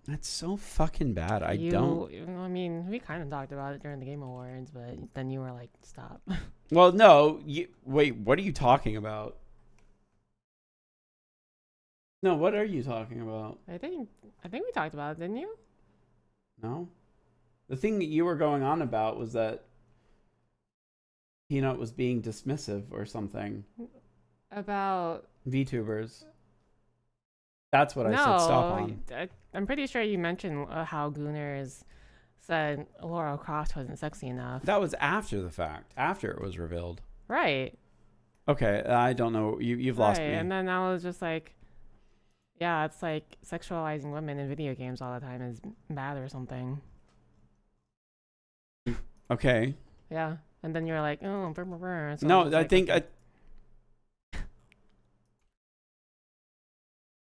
That's so fucking bad. I mean, we kind of talked about it during the Game Awards, but then you were like, stop. Well, no. Wait, what are you talking about? No, what are you talking about? I think we talked about it, didn't you? No? The thing that you were going on about was that Peanut was being dismissive or something. About VTubers. That's what I said stop on. I'm pretty sure you mentioned how Gooners said Lara Croft wasn't sexy enough. That was after the fact. After it was revealed. Right. Okay, I don't know. You've lost me. And then I was just like, yeah, it's like sexualizing women in video games all the time is bad or something. Okay. Yeah. And then you're like, oh, brr, brr, brr. So No, I think...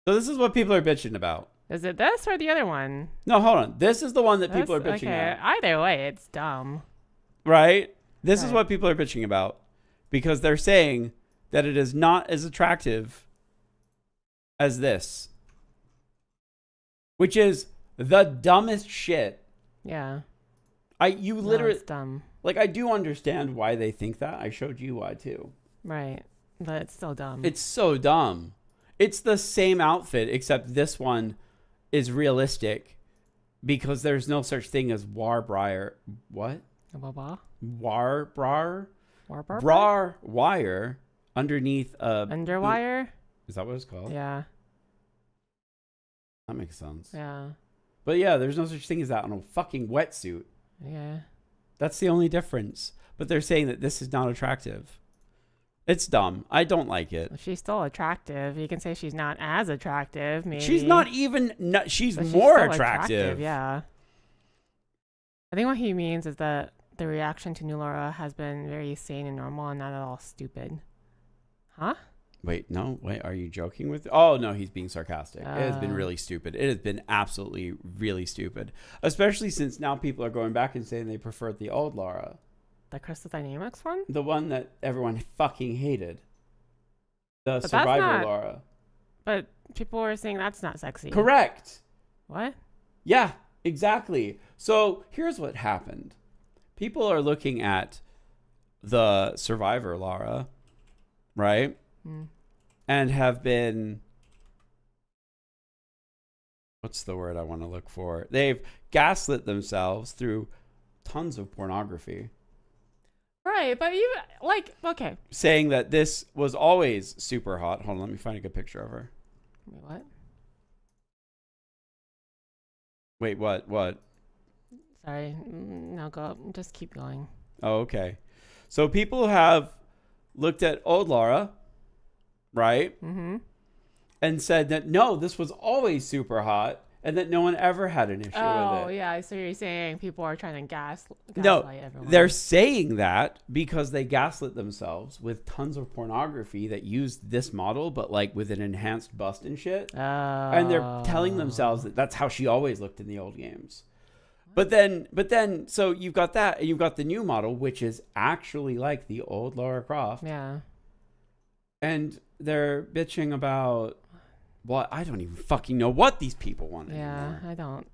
So this is what people are bitching about. Is it this or the other one? No, hold on. This is the one that people are bitching at. Either way, it's dumb. Right? This is what people are bitching about. Because they're saying that it is not as attractive as this. Which is the dumbest shit. Yeah. You literally... it's dumb. Like, I do understand why they think that. I showed you why, too. Right. But it's still dumb. It's so dumb. It's the same outfit, except this one is realistic because there's no such thing as warbrar. What? Warbrar? Brar wire underneath a... Underwire? Is that what it's called? Yeah. That makes sense. Yeah. But yeah, there's no such thing as that on a fucking wetsuit. Yeah. That's the only difference. But they're saying that this is not attractive. It's dumb. I don't like it. She's still attractive. You can say she's not as attractive, maybe. She's not even... No, she's but more still attractive. Yeah. I think what he means is that the reaction to New Lara has been very sane and normal and not at all stupid. Huh? Wait, no. Wait, are you joking with... Oh, no, he's being sarcastic. It has been really stupid. It has been absolutely really stupid. Especially since now people are going back and saying they prefer the old Lara. The Crystal Dynamics one? The one that everyone fucking hated. The Survivor Lara. But people were saying that's not sexy. Correct. What? Yeah, exactly. So here's what happened. People are looking at the Survivor Lara, right? And have been... What's the word I want to look for? They've gaslit themselves through tons of pornography. Right, but even, like, okay. Saying that this was always super hot. Hold on, let me find a good picture of her. Wait, what? Wait, what? Sorry, no, go. Just keep going. Oh, okay. So people have looked at old Lara, right? Mm-hmm. And said that, no, this was always super hot. And that no one ever had an issue with it. Oh, yeah. So you're saying people are trying to gaslight everyone. They're saying that because they gaslit themselves with tons of pornography that used this model, but like with an enhanced bust and shit. Oh. And they're telling themselves that that's how she always looked in the old games. But then, so you've got that, and you've got the new model, which is actually like the old Lara Croft. Yeah. And they're bitching about... What? I don't even fucking know what these people want anymore. I don't.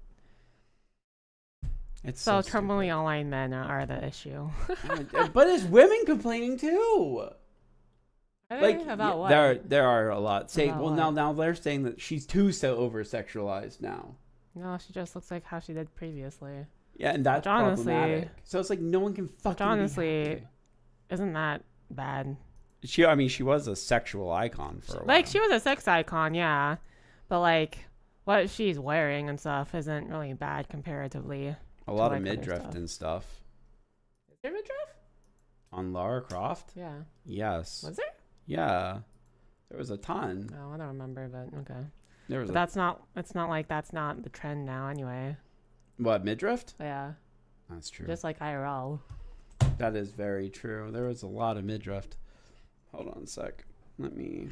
It's so terminally online men are the issue. But there's women complaining too. Like about what? There are a lot saying. About Well, what? now they're saying that she's too so over sexualized now. No, she just looks like how she did previously. Yeah, and that's problematic. So it's like no one can fucking. Honestly, isn't that bad? She was a sexual icon for a while. Like, she was a sex icon, yeah. But, like, what she's wearing and stuff isn't really bad comparatively. A lot of midriff and stuff. Is there midriff? On Lara Croft? Yeah. Yes. Was there? Yeah. There was a ton. Oh, I don't remember, but okay. There was But that's not. It's not like that's not the trend now, anyway. What, midriff? Yeah. That's true. Just like IRL. That is very true. There was a lot of midriff. Hold on a sec. Let me.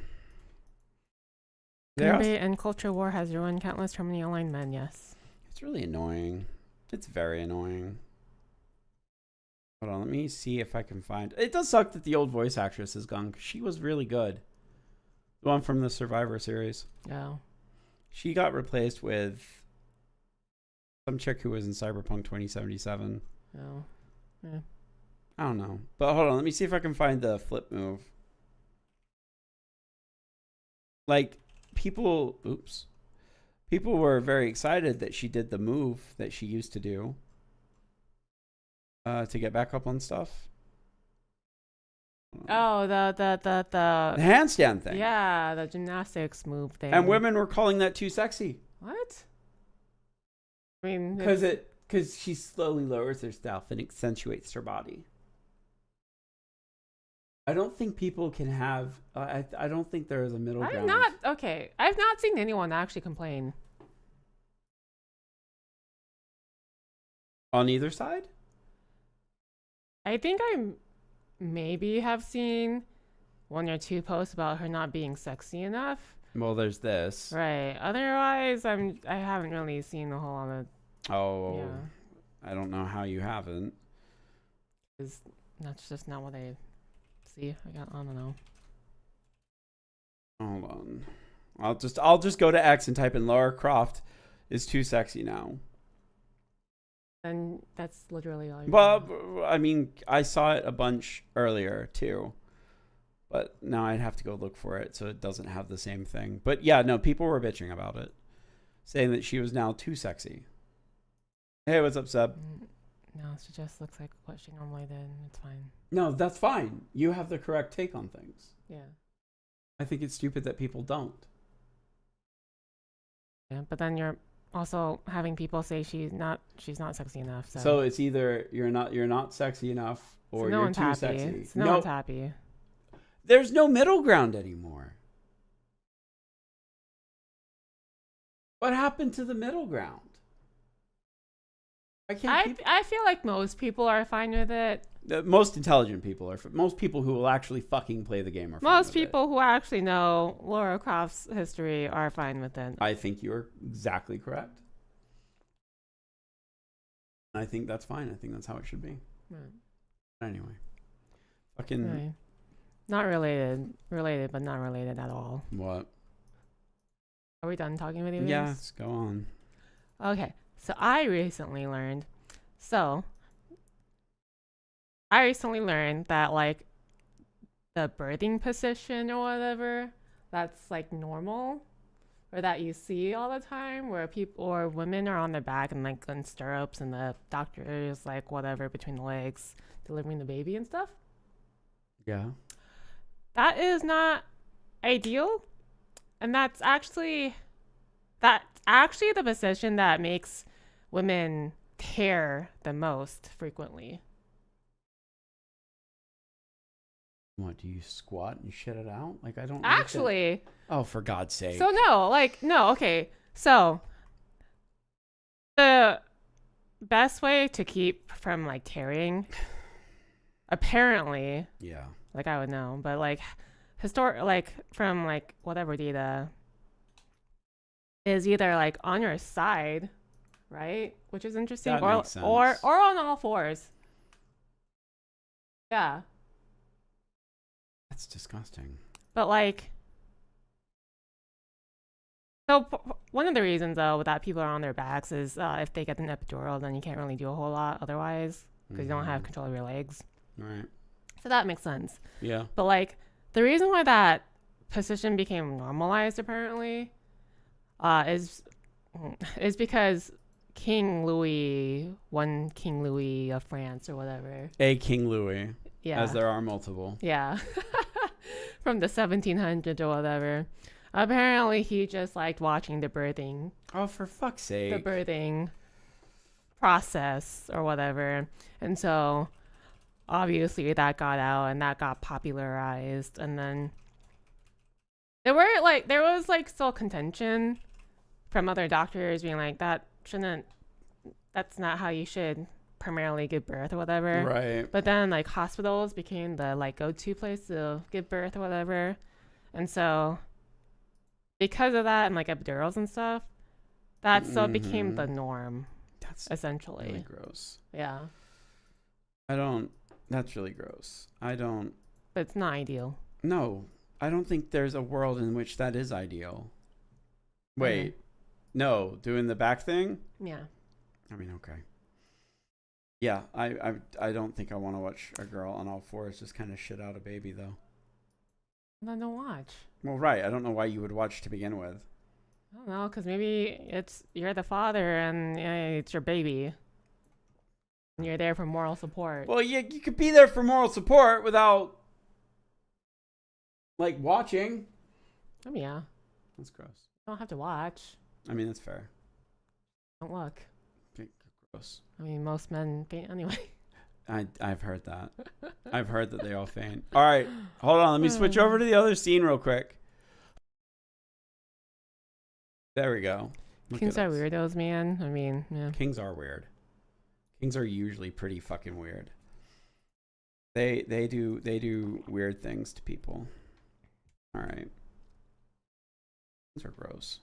Debate and culture war has ruined countless harmony aligned men. Yes. It's really annoying. It's very annoying. Hold on, let me see if I can find. It does suck that the old voice actress is gone, 'cause she was really good. The one from the Survivor series. Oh. She got replaced with some chick who was in Cyberpunk 2077. Oh. Yeah. I don't know. But hold on, let me see if I can find the flip move. Like, people were very excited that she did the move that she used to do to get back up on stuff. Oh, the handstand thing. Yeah, the gymnastics move thing. And women were calling that too sexy. What? I mean, because she slowly lowers herself and accentuates her body. I don't think people can have. I don't think there is a middle ground. I've not seen anyone actually complain. On either side? I think I maybe have seen one or two posts about her not being sexy enough. Well, there's this. Right. Otherwise, I haven't really seen a whole lot of. Oh. Yeah. I don't know how you haven't. Because that's just not what I see. I don't know. Hold on. I'll just go to X and type in Lara Croft is too sexy now. And that's literally all. Well, I mean, I saw it a bunch earlier too, but now I'd have to go look for it, so it doesn't have the same thing. But yeah, no, people were bitching about it, saying that she was now too sexy. Hey, what's up, Seb? No, she just looks like what she normally did. It's fine. No, that's fine. You have the correct take on things. Yeah. I think it's stupid that people don't. Yeah, but then you're also having people say she's not sexy enough. So it's either you're not sexy enough or so you're too sexy. So no one's happy. There's no middle ground anymore. What happened to the middle ground? I feel like most people are fine with it. Most intelligent people are. Most people who will actually fucking play the game are fine Most with people it. who actually know Lara Croft's history are fine with it. I think you're exactly correct. I think that's fine. I think that's how it should be. Right. Anyway. Fucking... Right. Not related. Related, but not related at all. What? Are we done talking video games? Yeah, let's go on. Okay. So I recently learned that like the birthing position or whatever, that's like normal, or that you see all the time, where people or women are on their back and like in stirrups and the doctor is like whatever between the legs delivering the baby and stuff. Yeah. That is not ideal, and that's actually the position that makes women tear the most frequently. What, do you squat and shit it out? Like, I don't Actually. Oh, for God's sake. So no, okay. So the best way to keep from like tearing, apparently, yeah, like I would know, but like from like whatever data, is either like on your side, right? Which is interesting, that makes sense. or on all fours. Yeah. That's disgusting. But like, so one of the reasons though that people are on their backs is if they get an epidural, then you can't really do a whole lot otherwise because you don't have control of your legs. Right. So that makes sense. Yeah. But like, the reason why that position became normalized apparently is because King Louis of France or whatever. A King Louis. Yeah. As there are multiple. Yeah. From the 1700s or whatever. Apparently he just liked watching the birthing. Oh, for fuck's sake. The birthing process or whatever. And so obviously that got out and that got popularized, and then there was like still contention from other doctors being like that's not how you should primarily give birth or whatever. Right. But then like hospitals became the like go-to place to give birth or whatever. And so because of that and like epidurals and stuff, that still became the norm. That's essentially really gross. Yeah. That's really gross. But it's not ideal. No, I don't think there's a world in which that is ideal. Wait. No, doing the back thing? Yeah. I mean, okay. Yeah, I don't think I want to watch a girl on all fours just kind of shit out a baby, though. Then don't watch. Well, right. I don't know why you would watch to begin with. I don't know, because maybe you're the father and it's your baby. And you're there for moral support. Well, you could be there for moral support without, like, watching. Oh, yeah. That's gross. You don't have to watch. I mean, that's fair. Don't look. Gross. I mean, most men faint anyway. I've heard that. I've heard that they all faint. All right, hold on. Let me switch over to the other scene real quick. There we go. Kings are weirdos, man. I mean, yeah. Kings are weird. Kings are usually pretty fucking weird. They do weird things to people. All right. Kings are gross.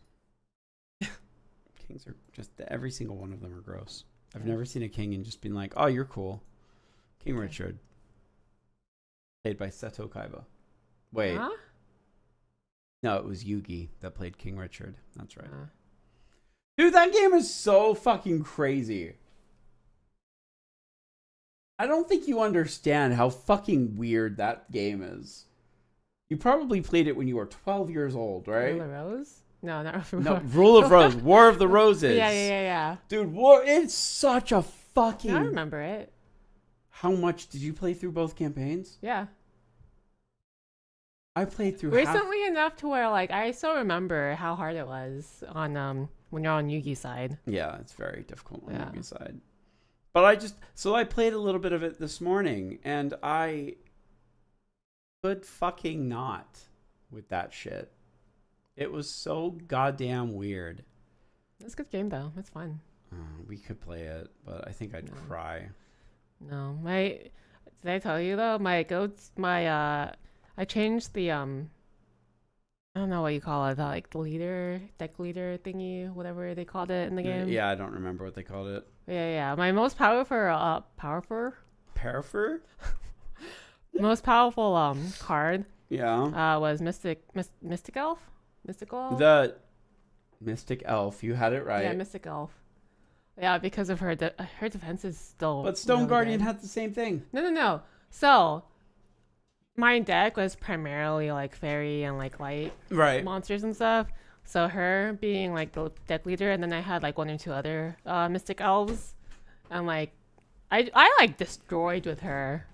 Kings are just every single one of them are gross. I've never seen a king and just been like, "Oh, you're cool." King Richard, played by Seto Kaiba. Wait, Huh? no, it was Yugi that played King Richard. That's right. Dude, that game is so fucking crazy. I don't think you understand how fucking weird that game is. You probably played it when you were 12 years old, right? Rule of Rose? No, not Rule No, Rule of Rose. War of the Roses. Yeah. Dude, it's such a fucking... No, I remember it. How much did you play through both campaigns? Yeah. I played through recently enough to where like I still remember how hard it was on when you're on Yugi's side. Yeah, it's very difficult on Yugi's side. But I played a little bit of it this morning, and I could fucking not with that shit. It was so goddamn weird. It's a good game though. It's fun. We could play it, but I think I'd cry. No, did I tell you though? I changed the I don't know what you call it, like the deck leader thingy, whatever they called it in the game. Yeah, I don't remember what they called it. Yeah. My most powerful most powerful card. Yeah. Was Mystic Elf. The Mystic Elf. You had it right. Yeah, Mystic Elf. Yeah, because of her defense is still. But Stone really Guardian good. had the same thing. No. So, my deck was primarily like fairy and like light monsters and stuff. So her being like the deck leader, and then I had like one or two other mystic elves, and like I like destroyed with her.